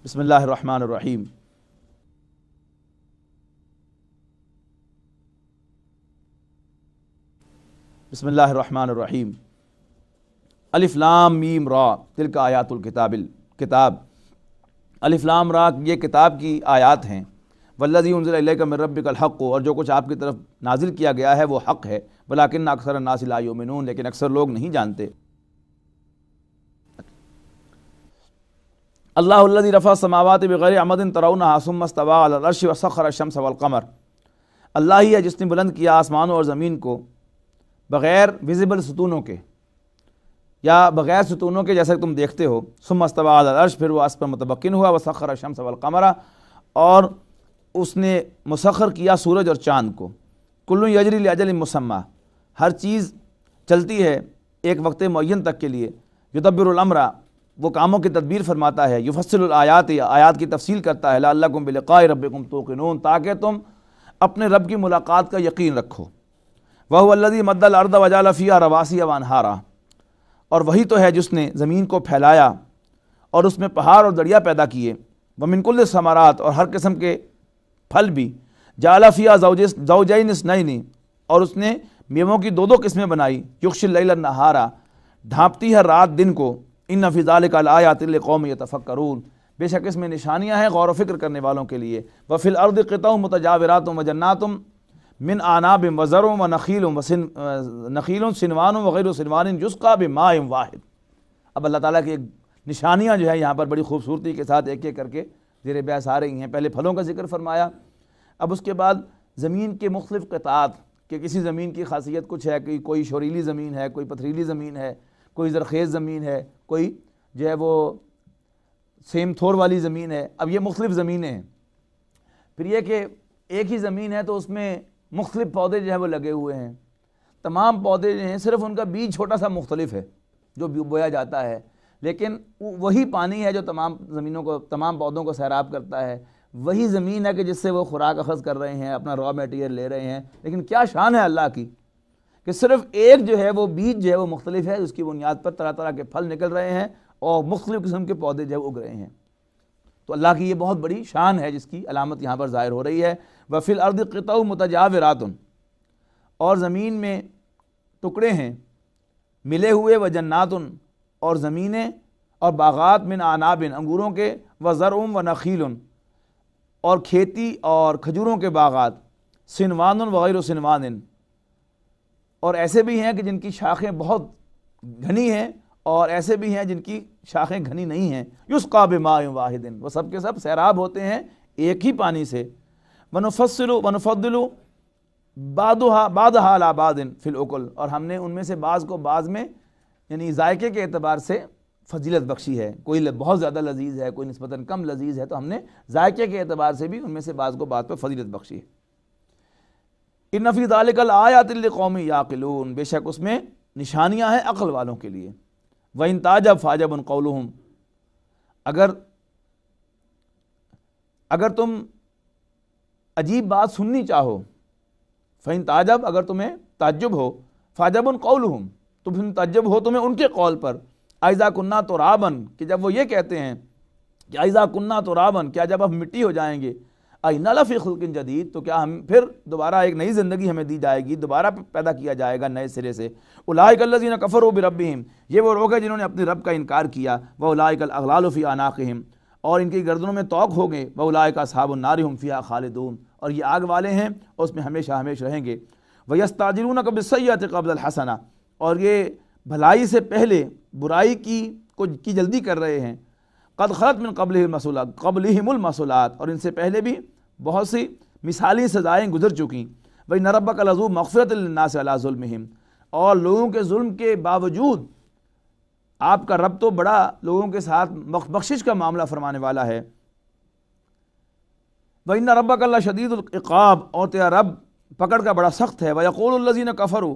بسم اللہ الرحمن الرحیم۔ بسم اللہ الرحمن الرحیم۔ الف لام میم را تلک آیات کتاب الف لام را یہ کتاب کی آیات ہیں۔ والذی انزل الیک من ربک الحق، اور جو کچھ آپ کی طرف نازل کیا گیا ہے وہ حق ہے، ولکن اکثر الناس لا یؤمنون، لیکن اکثر لوگ نہیں جانتے۔ اللہ الذی رفع السماوات بغیر عمد ترونہا ثم استوى علی العرش وسخر الشمس والقمر، اللہ ہی ہے جس نے بلند کیا آسمانوں اور زمین کو بغیر ویزیبل ستونوں کے یا بغیر ستونوں کے جیسا کہ تم دیکھتے ہو۔ ثم استوى علی العرش، پھر وہ عرش پر متمکن ہوا، وسخر الشمس والقمر، اور اس نے مسخر کیا سورج اور چاند کو۔ کل یجری لاجل مسمى، ہر چیز چلتی ہے ایک وقت معین تک کے لیے۔ یدبر الامر، وہ کاموں کی تدبیر فرماتا ہے۔ یفصل الآیات، آیات کی تفصیل کرتا ہے۔ لعلکم بلقاء ربکم توقنون، تاکہ تم اپنے رب کی ملاقات کا یقین رکھو۔ وہو الذی مد الارض وجعل فیہا رواسی وانہارا، اور وہی تو ہے جس نے زمین کو پھیلایا اور اس میں پہاڑ اور دریا پیدا کیے۔ ومن کل الثمرات، اور ہر قسم کے پھل بھی۔ جعل فیہا زوجین اثنین، اور اس نے میووں کی دو قسمیں بنائی۔ یغشی اللیل النہارا، ڈھانپتی ہے رات دن کو۔ ان فی ذلک لآیات لقوم یتفکرون، بے شک اس میں نشانیاں ہیں غور و فکر کرنے والوں کے لیے۔ وفی الارض قطع متجاورات وجنات من اعناب وزرع ونخیل صنوان وغیر صنوان یسقى بماء واحد۔ اب اللہ تعالیٰ کی ایک نشانیاں جو ہے یہاں پر بڑی خوبصورتی کے ساتھ ایک ایک کر کے زیر بحث آ رہی ہیں۔ پہلے پھلوں کا ذکر فرمایا، اب اس کے بعد زمین کے مختلف قطعات، کہ کسی زمین کی خاصیت کچھ ہے کہ کوئی شوریلی زمین ہے، کوئی پتھریلی زمین ہے، کوئی زرخیز زمین ہے، کوئی جو ہے وہ سیم تھور والی زمین ہے۔ اب یہ مختلف زمینیں ہیں۔ پھر یہ کہ ایک ہی زمین ہے تو اس میں مختلف پودے جو ہیں وہ لگے ہوئے ہیں۔ تمام پودے جو ہیں صرف ان کا بیج چھوٹا سا مختلف ہے جو بویا جاتا ہے، لیکن وہی پانی ہے جو تمام زمینوں کو، تمام پودوں کو سیراب کرتا ہے۔ وہی زمین ہے کہ جس سے وہ خوراک اخذ کر رہے ہیں، اپنا را میٹیریل لے رہے ہیں۔ لیکن کیا شان ہے اللہ کی کہ صرف ایک جو ہے وہ بیج جو ہے وہ مختلف ہے، اس کی بنیاد پر طرح طرح کے پھل نکل رہے ہیں اور مختلف قسم کے پودے جو ہے اگ رہے ہیں۔ تو اللہ کی یہ بہت بڑی شان ہے جس کی علامت یہاں پر ظاہر ہو رہی ہے۔ وفی الارض قطع متجاورات، اور زمین میں ٹکڑے ہیں ملے ہوئے، وجنات، اور زمینیں اور باغات، من اعناب، انگوروں کے، وزرع ونخیل، اور کھیتی اور کھجوروں کے باغات، صنوان وغیر صنوان، اور ایسے بھی ہیں کہ جن کی شاخیں بہت گھنی ہیں اور ایسے بھی ہیں جن کی شاخیں گھنی نہیں ہیں۔ یسقى بماء واحد، وہ سب کے سب سیراب ہوتے ہیں ایک ہی پانی سے۔ ونفضل بعضها على بعض فی الاکل، اور ہم نے ان میں سے بعض کو بعض میں یعنی ذائقے کے اعتبار سے فضیلت بخشی ہے۔ کوئی بہت زیادہ لذیذ ہے، کوئی نسبتاً کم لذیذ ہے، تو ہم نے ذائقے کے اعتبار سے بھی ان میں سے بعض کو بعض پہ فضیلت بخشی ہے۔ ان فی ذلک لآیات لقوم یعقلون، بے شک اس میں نشانیاں ہیں عقل والوں کے لیے۔ وَإِن تَعْجَبْ فَعَجَبٌ قَوْلُهُمْ، اگر تم عجیب بات سننی چاہو، فَإِن تَعْجَبْ، اگر تمہیں تعجب ہو، فَعَجَبٌ قَوْلُهُمْ، تو پھر تعجب ہو تمہیں ان کے قول پر۔ أَإِذَا كُنَّا تُرَابًا، کہ جب وہ یہ کہتے ہیں کہ أَإِذَا كُنَّا تُرَابًا، کیا جب ہم مٹی ہو جائیں گے، أَإِنَّا لَفِي خَلْقٍ جَدِيدٍ، تو کیا ہم پھر دوبارہ ایک نئی زندگی ہمیں دی جائے گی، دوبارہ پیدا کیا جائے گا نئے سرے سے۔ أُولَٰئِكَ الَّذِينَ كَفَرُوا بِرَبِّهِمْ، یہ وہ لوگ ہیں جنہوں نے اپنے رب کا انکار کیا۔ وَأُولَٰئِكَ الْأَغْلَالُ فِي أَعْنَاقِهِمْ، اور ان کی گردنوں میں طوق ہو گئے۔ وَأُولَٰئِكَ أَصْحَابُ النَّارِ هُمْ فِيهَا خَالِدُونَ، اور یہ آگ والے ہیں اور اس میں ہمیشہ ہمیشہ رہیں گے۔ وَيَسْتَعْجِلُونَكَ بِالسَّيِّئَةِ قَبْلَ الْحَسَنَةِ، اور یہ بھلائی سے پہلے برائی کی جلدی کر رہے ہیں۔ قَدْ خَلَتْ مِن قَبْلِهِمُ الْمَثُلَاتُ، اور ان سے پہلے بھی بہت سی مثالی سزائیں گزر چکی۔ وَإِنَّ رَبَّكَ لَذُو مَغْفِرَةٍ لِلنَّاسِ عَلَىٰ ظُلْمِهِمْ، اور لوگوں کے ظلم کے باوجود آپ کا رب تو بڑا لوگوں کے ساتھ بخشش کا معاملہ فرمانے والا ہے۔ وَإِنَّ رَبَّكَ لَشَدِيدُ الْعِقَابِ، اور تیرا رب پکڑ کا بڑا سخت ہے۔ وَيَقُولُ الَّذِينَ كَفَرُوا،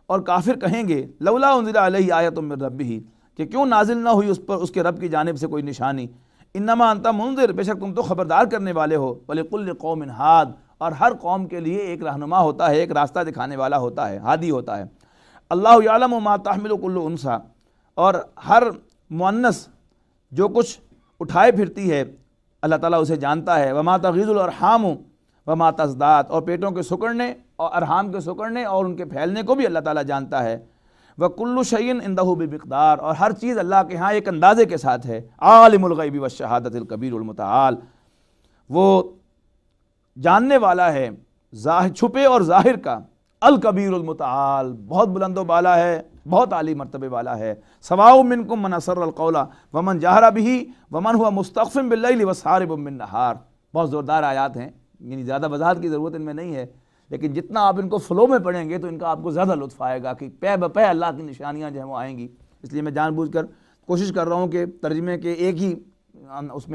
اور کافر کہیں گے، لَوْلَا أُنزِلَ عَلَيْهِ آیَةٌ مِّن رَبِّهِ، کہ کیوں نازل نہ ہوئی اس پر اس کے رب کی جانب سے کوئی نشانی۔ انما انت منذر، بے شک تم تو خبردار کرنے والے ہو۔ وَلِكُلِّ قَوْمٍ ہاد، اور ہر قوم کے لیے ایک رہنما ہوتا ہے، ایک راستہ دکھانے والا ہوتا ہے، ہادی ہوتا ہے۔ اللہ یعلم ما تحمل كل انثى، اور ہر مؤنث جو کچھ اٹھائے پھرتی ہے اللہ تعالیٰ اسے جانتا ہے۔ وما تغیض الارحام وما تزداد، اور پیٹوں کے سکڑنے اور ارحام کے سکڑنے اور ان کے پھیلنے کو بھی اللہ تعالیٰ جانتا ہے۔ وَكُلُّ شَيْءٍ عِندَهُ بِمِقْدَار، اور ہر چیز اللہ کے ہاں ایک اندازے کے ساتھ ہے۔ عالم الغیب والشہادۃ الکبیر المتعال، وہ جاننے والا ہے چھپے اور ظاہر کا، الکبیر المتعال، بہت بلند و بالا ہے، بہت عالی مرتبے والا ہے۔ سواء منکم من اسر القول ومن جہر بہ ومن هو مستخف باللیل وسارب بالنہار۔ بہت زوردار آیات ہیں، یعنی زیادہ وضاحت کی ضرورت ان میں نہیں ہے، لیکن جتنا آپ ان کو فلو میں پڑھیں گے تو ان کا آپ کو زیادہ لطف آئے گا کہ پے بپے اللہ کی نشانیاں جو ہیں وہ آئیں گی۔ اس لیے میں جان بوجھ کر کوشش کر رہا ہوں کہ ترجمے کے ایک ہی اس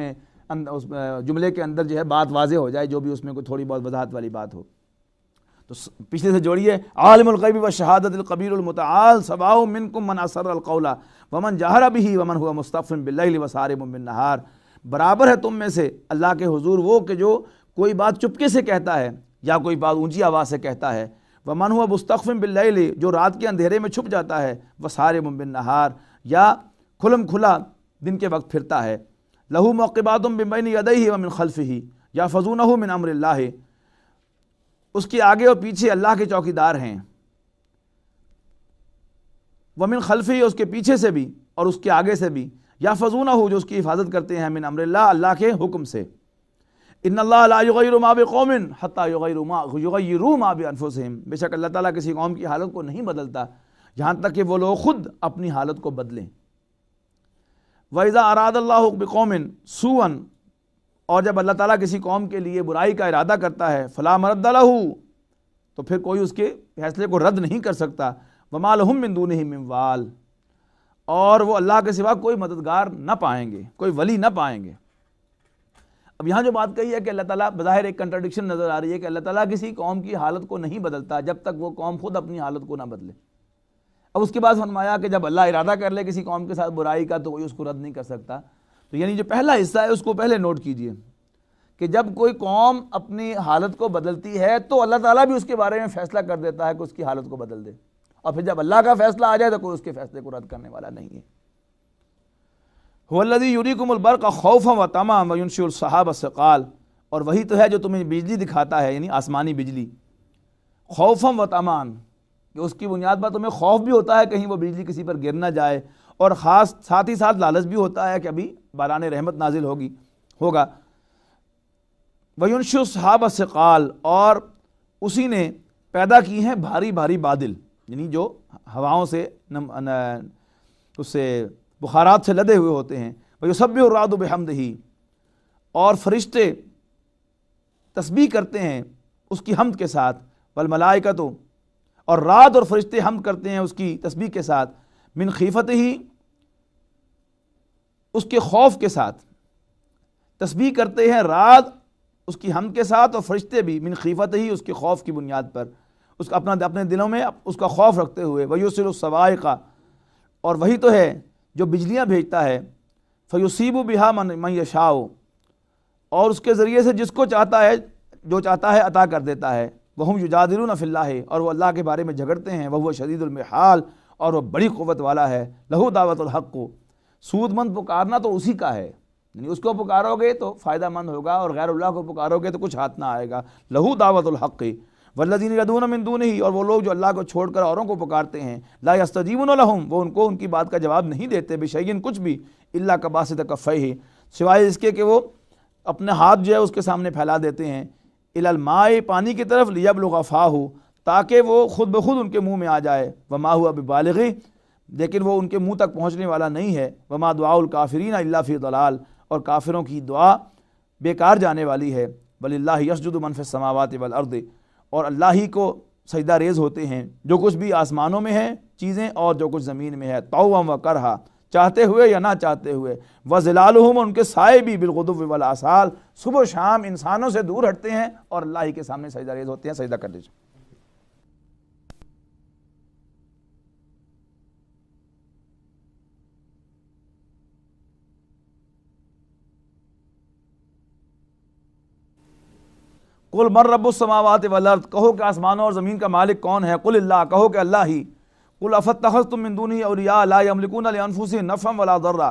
جملے کے اندر جو ہے بات واضح ہو جائے، جو بھی اس میں کوئی تھوڑی بہت وضاحت والی بات ہو۔ تو پچھلے سے جوڑیے، عالم الغیب والشہادۃ الکبیر المتعال، سواء منکم من اسر القول ومن جہر بہ ومن هو مستخف باللیل وسارب بالنہار، برابر ہے تم میں سے اللہ کے حضور وہ کہ جو کوئی بات چپکے سے کہتا ہے یا کوئی بات اونچی آواز سے کہتا ہے، ومن هو مستخف باللیل، جو رات کے اندھیرے میں چھپ جاتا ہے، وسارب بالنہار، یا کھلم کھلا دن کے وقت پھرتا ہے۔ لہ معقبات من بین یدیہ ومن خلفہ یحفظونہ من امر اللہ، اس کے آگے اور پیچھے اللہ کے چوکیدار ہیں۔ ومن خلفہ، اس کے پیچھے سے بھی اور اس کے آگے سے بھی، یحفظونہ، جو اس کی حفاظت کرتے ہیں، من امر اللہ، اللہ کے حکم سے۔ ان اللہ لا یغیر ما بقوم حتی یغیروا ما بانفسہم، بے شک اللہ تعالیٰ کسی قوم کی حالت کو نہیں بدلتا یہاں تک کہ وہ لوگ خود اپنی حالت کو بدلیں۔ وَإِذَا أَرَادَ اللَّهُ بِقَوْمٍ سُوءًا، اور جب اللہ تعالیٰ کسی قوم کے لیے برائی کا ارادہ کرتا ہے، فَلَا مَرَدَّ لَهُ، تو پھر کوئی اس کے فیصلے کو رد نہیں کر سکتا۔ وَمَا لَهُم مِّن دُونِهِ مِّن وَالٍ، اور وہ اللہ کے سوا کوئی مددگار نہ پائیں گے، کوئی ولی نہ پائیں گے۔ اب یہاں جو بات کہی ہے کہ اللہ تعالیٰ، بظاہر ایک کنٹرڈکشن نظر آ رہی ہے کہ اللہ تعالیٰ کسی قوم کی حالت کو نہیں بدلتا جب تک وہ قوم خود اپنی حالت کو نہ بدلے۔ اب اس کے بعد فرمایا کہ جب اللہ ارادہ کر لے کسی قوم کے ساتھ برائی کا تو کوئی اس کو رد نہیں کر سکتا۔ تو یعنی جو پہلا حصہ ہے اس کو پہلے نوٹ کیجئے کہ جب کوئی قوم اپنی حالت کو بدلتی ہے تو اللہ تعالیٰ بھی اس کے بارے میں فیصلہ کر دیتا ہے کہ اس کی حالت کو بدل دے، اور پھر جب اللہ کا فیصلہ آ جائے تو کوئی اس کے فیصلے کو رد کرنے والا نہیں ہے۔ هو الذی یریکم البرق خوفا وطمعا وینشئ السحاب الثقال، اور وہی تو ہے جو تمہیں بجلی دکھاتا ہے، یعنی آسمانی بجلی، خوفا وطمعا، کہ اس کی بنیاد پر تمہیں خوف بھی ہوتا ہے کہیں وہ بجلی کسی پر گر نہ جائے، اور خاص ساتھ ہی ساتھ لالچ بھی ہوتا ہے کہ ابھی باران رحمت نازل ہوگا۔ وَيُنشِئُ السَّحَابَ الثِّقَالَ، اور اسی نے پیدا کی ہیں بھاری بھاری بادل، یعنی جو ہواؤں سے اس سے بخارات سے لدے ہوئے ہوتے ہیں۔ وَيُسَبِّحُ الرَّعْدُ بِحَمْدِهِ، اور فرشتے تسبیح کرتے ہیں اس کی حمد کے ساتھ، والملائکۃ، اور رات اور فرشتے حمد کرتے ہیں اس کی تسبیح کے ساتھ، من خیفتہ، اس کے خوف کے ساتھ تسبیح کرتے ہیں رات اس کی حمد کے ساتھ، اور فرشتے بھی من خیفتہ، اس کے خوف کی بنیاد پر، اس کا اپنے دلوں میں اس کا خوف رکھتے ہوئے۔ وَيُرْسِلُ الصَّوَاعِقَ، اور وہی تو ہے جو بجلیاں بھیجتا ہے، فَيُصِيبُ بِهَا مَن يَشَاءُ، اور اس کے ذریعے سے جس کو چاہتا ہے، جو چاہتا ہے عطا کر دیتا ہے۔ وَهُمْ يُجَادِلُونَ فِي اللَّهِ، اور وہ اللہ کے بارے میں جھگڑتے ہیں، وَهُوَ شَدِيدُ الْمِحَالِ، اور وہ بڑی قوت والا ہے۔ لَهُ دعوت الحق، سود مند پکارنا تو اسی کا ہے، یعنی اس کو پکارو گے تو فائدہ مند ہوگا، اور غیر اللہ کو پکارو گے تو کچھ ہاتھ نہ آئے گا۔ لَهُ دعوت الحق وَالَّذِينَ يَدْعُونَ مِن دُونِهِ، اور وہ لوگ جو اللہ کو چھوڑ کر اوروں کو پکارتے ہیں، لَا يَسْتَجِيبُونَ لَهُمْ، وہ ان کو ان کی بات کا جواب نہیں دیتے، بِشَيْءٍ، کچھ بھی، إِلَّا كَبَاسِطِ كَفَّيْهِ، سوائے اس کے کہ وہ اپنے ہاتھ جو ہے اس کے سامنے پھیلا دیتے ہیں، إِلَى الْمَاءِ، پانی کی طرف، لِيَبْلُغَ فَاهُ، تاکہ وہ خود بخود ان کے منہ میں آ جائے، وَمَا هُوَ بِبَالِغِهِ، لیکن وہ ان کے منہ تک پہنچنے والا نہیں ہے، وَمَا دُعَاءُ الْكَافِرِينَ إِلَّا فِي ضَلَالٍ، اور کافروں کی دعا بیکار جانے والی ہے۔ وَلِلَّهِ يَسْجُدُ مَن فِي السَّمَاوَاتِ وَالْأَرْضِ، اور اللہ ہی کو سجدہ ریز ہوتے ہیں جو کچھ بھی آسمانوں میں ہے چیزیں اور جو کچھ زمین میں ہے، طوعا وکرہا، چاہتے ہوئے یا نہ چاہتے ہوئے، وظلالہم، ان کے سائے بھی، بالغدو والآصال، صبح و شام انسانوں سے دور ہٹتے ہیں اور اللہ ہی کے سامنے سجدہ ریز ہوتے ہیں۔ سجدہ کر لیجیے۔ قل من رب السماوات والارض، کہو کہ آسمانوں اور زمین کا مالک کون ہے؟ قل اللہ، کہو کہ اللہ ہی۔ قل افاتخذتم من دونہ اولیاء لا یملکون لانفسہم نفعا ولا ضرا،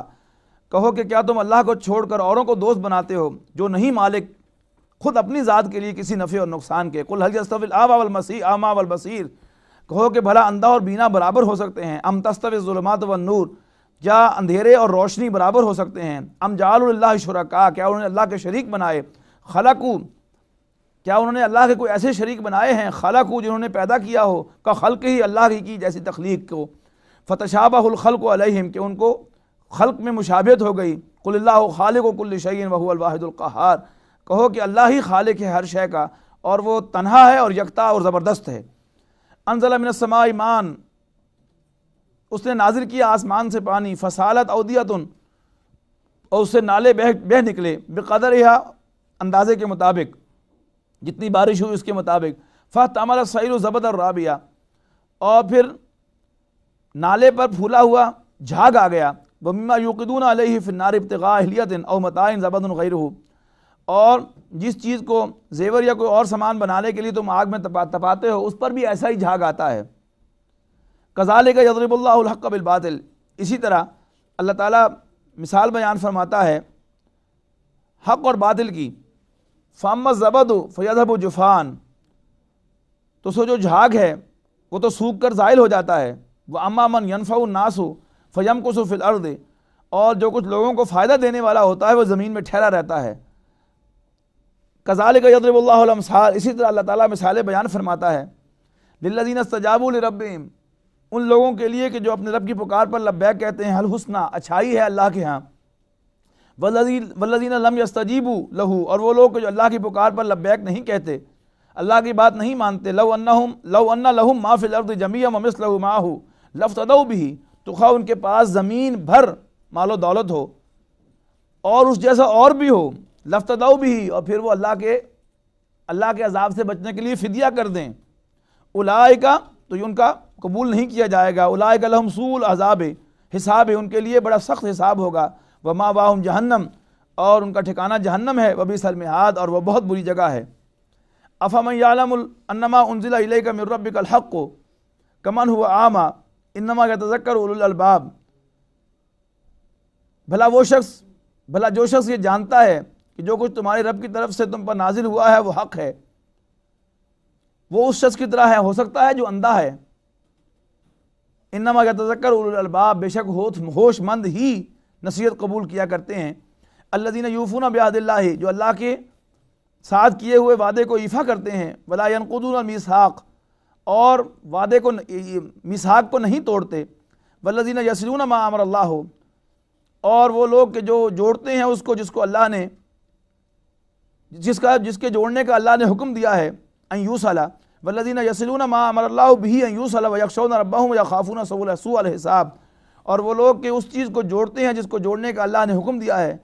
کہو کہ کیا تم اللہ کو چھوڑ کر اوروں کو دوست بناتے ہو جو نہیں مالک خود اپنی ذات کے لیے کسی نفع اور نقصان کے؟ قل هل يستوي الاعمى والبصیر، کہو کہ بھلا اندھا اور بینا برابر ہو سکتے ہیں؟ ام تستوی الظلمات والنور، کیا اندھیرے اور روشنی برابر ہو سکتے ہیں؟ ام جعلوا للہ شرکاء، کیا انہوں نے اللہ کے شریک بنائے؟ خلقوا، کیا انہوں نے اللہ کے کوئی ایسے شریک بنائے ہیں؟ خلقوا، جنہوں نے پیدا کیا ہو، کا خلق ہی اللہ کی جیسی تخلیق کو، فتشابہ الخلق علیہم، کہ ان کو خلق میں مشابہت ہو گئی۔ قل اللہ خالق کل شیء وہو الواحد القہار، کہو کہ اللہ ہی خالق ہے ہر شے کا اور وہ تنہا ہے اور یکتا اور زبردست ہے۔ انزل من السماء ماء، اس نے نازل کیا آسمان سے پانی، فسالت اودیۃ، اور اس سے نالے بہہ نکلے، بقدرہا، اندازے کے مطابق، جتنی بارش ہوئی اس کے مطابق، فاحتمل السیل زبدا رابیہ، اور پھر نالے پر پھولا ہوا جھاگ آ گیا، ومما یوقدون علیہ فی النار ابتغاء حلیۃ او متاع زبد غیرہ، اور جس چیز کو زیور یا کوئی اور سامان بنانے کے لیے تم آگ میں تپاتے ہو اس پر بھی ایسا ہی جھاگ آتا ہے۔ کذالک یضرب اللہ الحق بالباطل، اسی طرح اللہ تعالیٰ مثال بیان فرماتا ہے حق اور باطل کی۔ فاما الزبد فیذهب جفاء، تو سو جو جھاگ ہے وہ تو سوکھ کر زائل ہو جاتا ہے۔ واما من ينفع الناس فیمکث فی الارض، اور جو کچھ لوگوں کو فائدہ دینے والا ہوتا ہے وہ زمین میں ٹھہرا رہتا ہے۔ کذالک یضرب اللہ الامثال، اسی طرح اللہ تعالیٰ مثالیں بیان فرماتا ہے۔ للذین استجابوا لربہم، ان لوگوں کے لیے کہ جو اپنے رب کی پکار پر لبیک کہتے ہیں، الحسنی، اچھائی ہے اللہ کے ہاں، والذین لم یستجیبوا لہ، اور وہ لوگ جو اللہ کی پکار پر لبیک نہیں کہتے، اللہ کی بات نہیں مانتے، لو ان لہم ما فی الارض جمیعا ومثلہ معہ لافتدوا بہ، تو خواہ ان کے پاس زمین بھر مال و دولت ہو اور اس جیسا اور بھی ہو، لافتدوا بہ، اور پھر وہ اللہ کے عذاب سے بچنے کے لیے فدیہ کر دیں، اولئک، تو یہ ان کا قبول نہیں کیا جائے گا، اولئک لہم سوء العذاب، حساب ہے ان کے لیے بڑا سخت حساب ہوگا، ومأواہم جہنم، اور ان کا ٹھکانہ جہنم ہے، وبئس المہاد، اور وہ بہت بری جگہ ہے۔ افمن یعلم انما انزل الیک من ربک الحق کمن هو اعمی انما یتذکر اولو الالباب، بھلا جو شخص یہ جانتا ہے کہ جو کچھ تمہارے رب کی طرف سے تم پر نازل ہوا ہے وہ حق ہے، وہ اس شخص کی طرح ہے، ہو سکتا ہے جو اندھا ہے۔ انما یتذکر اولو الالباب، بے شک ہوش مند ہی نصیحت قبول کیا کرتے ہیں۔ الذین یوفون بعہد اللہ، جو اللہ کے ساتھ کیے ہوئے وعدے کو ایفا کرتے ہیں، ولا ینقضون المیثاق، اور وعدے کو میثاق کو نہیں توڑتے، والذین یصلون ما امر اللہ، اور وہ لوگ کہ جو جوڑتے ہیں اس کو جس کو اللہ نے جس کے جوڑنے کا اللہ نے حکم دیا ہے، ان یوصل، والذین یصلون ما امر اللہ بہ ان یوصل ویخشون ربہم ویخافون سوء الحساب، اور وہ لوگ کہ اس چیز کو جوڑتے ہیں جس کو جوڑنے کا اللہ نے حکم دیا ہے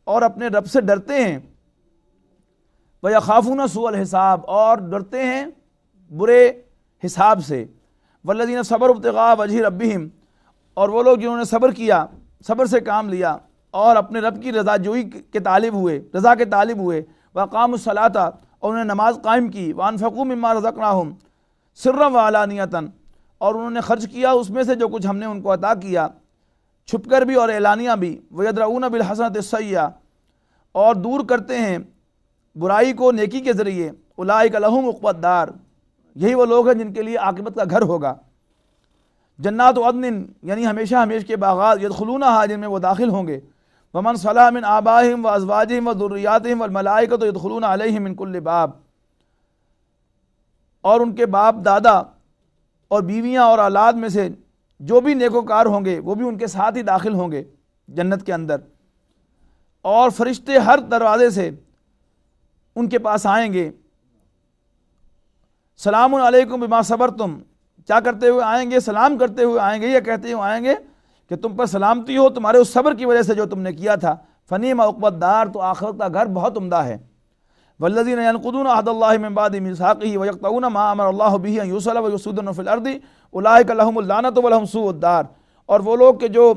اور اپنے رب سے ڈرتے ہیں، وَيَخَافُونَ سُوءَ الْحِسَابِ، اور ڈرتے ہیں برے حساب سے، وَالَّذِينَ صَبَرُوا ابْتِغَاءَ وَجْهِ رَبِّهِمْ، اور وہ لوگ جنہوں نے صبر کیا، صبر سے کام لیا اور اپنے رب کی رضا جوئی کے طالب ہوئے، رضا کے طالب ہوئے، وَأَقَامُوا الصَّلَاةَ، اور انہوں نے نماز قائم کی، وَأَنفَقُوا مِمَّا رَزَقْنَاهُمْ سِرًّا وَعَلَانِيَةً، اور انہوں نے خرچ کیا اس میں سے جو کچھ ہم نے ان کو عطا کیا، چھپ کر بھی اور اعلانیہ بھی، وَيَدْرَؤُونَ بِالْحَسَنَةِ السَّيِّئَةَ، اور دور کرتے ہیں برائی کو نیکی کے ذریعے، اولئک لہم عقبی الدار، یہی وہ لوگ ہیں جن کے لیے عاقبت کا گھر ہوگا، جنات عدن، یعنی ہمیشہ ہمیش کے باغات، یدخلونہا، جن میں وہ داخل ہوں گے، ومن صلح من آبائہم وازواجہم وذریاتہم والملائکۃ یدخلون علیہم من کل باب، اور ان کے باپ دادا اور بیویاں اور اولاد میں سے جو بھی نیکوکار ہوں گے وہ بھی ان کے ساتھ ہی داخل ہوں گے جنت کے اندر، اور فرشتے ہر دروازے سے ان کے پاس آئیں گے، سلام علیکم بما صبرتم، کیا کرتے ہوئے آئیں گے؟ سلام کرتے ہوئے آئیں گے، یا کہتے ہوئے آئیں گے کہ تم پر سلامتی ہو تمہارے اس صبر کی وجہ سے جو تم نے کیا تھا، فنعم عقبی الدار، تو آخرت کا گھر بہت عمدہ ہے۔ والذین ینقضون عہد اللہ من بعد میثاقہ ویقطعون ما امر اللہ بہ ان یوصل ویفسدون فی الارض اولئک لہم اللعنۃ ولہم سوء الدار، اور وہ لوگ کہ جو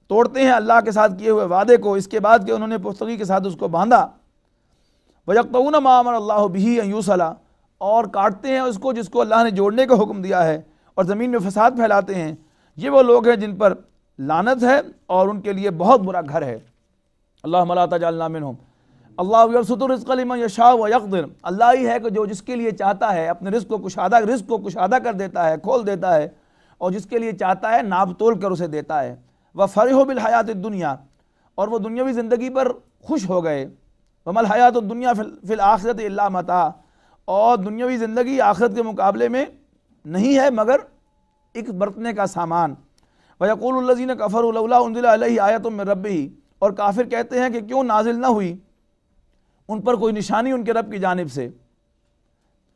توڑتے ہیں اللہ کے ساتھ کیے ہوئے وعدے کو اس کے بعد کہ انہوں نے پختگی کے ساتھ اس کو باندھا، وَيَقْطَعُونَ مَا أَمَرَ اللَّهُ بِهِ أَن يُوصَلَ، اور کاٹتے ہیں اس کو جس کو اللہ نے جوڑنے کا حکم دیا ہے، اور زمین میں فساد پھیلاتے ہیں، یہ وہ لوگ ہیں جن پر لعنت ہے اور ان کے لیے بہت برا گھر ہے۔ اللہم لا تجعلنا منہم۔ اللہ یبسط الرزق لمن یشاء ویقدر، اللہ ہی ہے کہ جو جس کے لیے چاہتا ہے اپنے رزق کو کشادہ کر دیتا ہے، کھول دیتا ہے، اور جس کے لیے چاہتا ہے ناپ تول کر اسے دیتا ہے۔ وفرحوا بالحیات الدنیا، اور وہ دنیاوی زندگی پر خوش ہو گئے۔ وما الحیات الدنیا فی الآخرۃ الا متاع، اور دنیاوی زندگی آخرت کے مقابلے میں نہیں ہے مگر ایک برتنے کا سامان۔ وَيَقُولُ الَّذِينَ كَفَرُوا لَوْلَا أُنزِلَ عَلَيْهِ آیَةٌ مِّن رَبِّهِ، اور کافر کہتے ہیں کہ کیوں نازل نہ ہوئی ان پر کوئی نشانی ان کے رب کی جانب سے،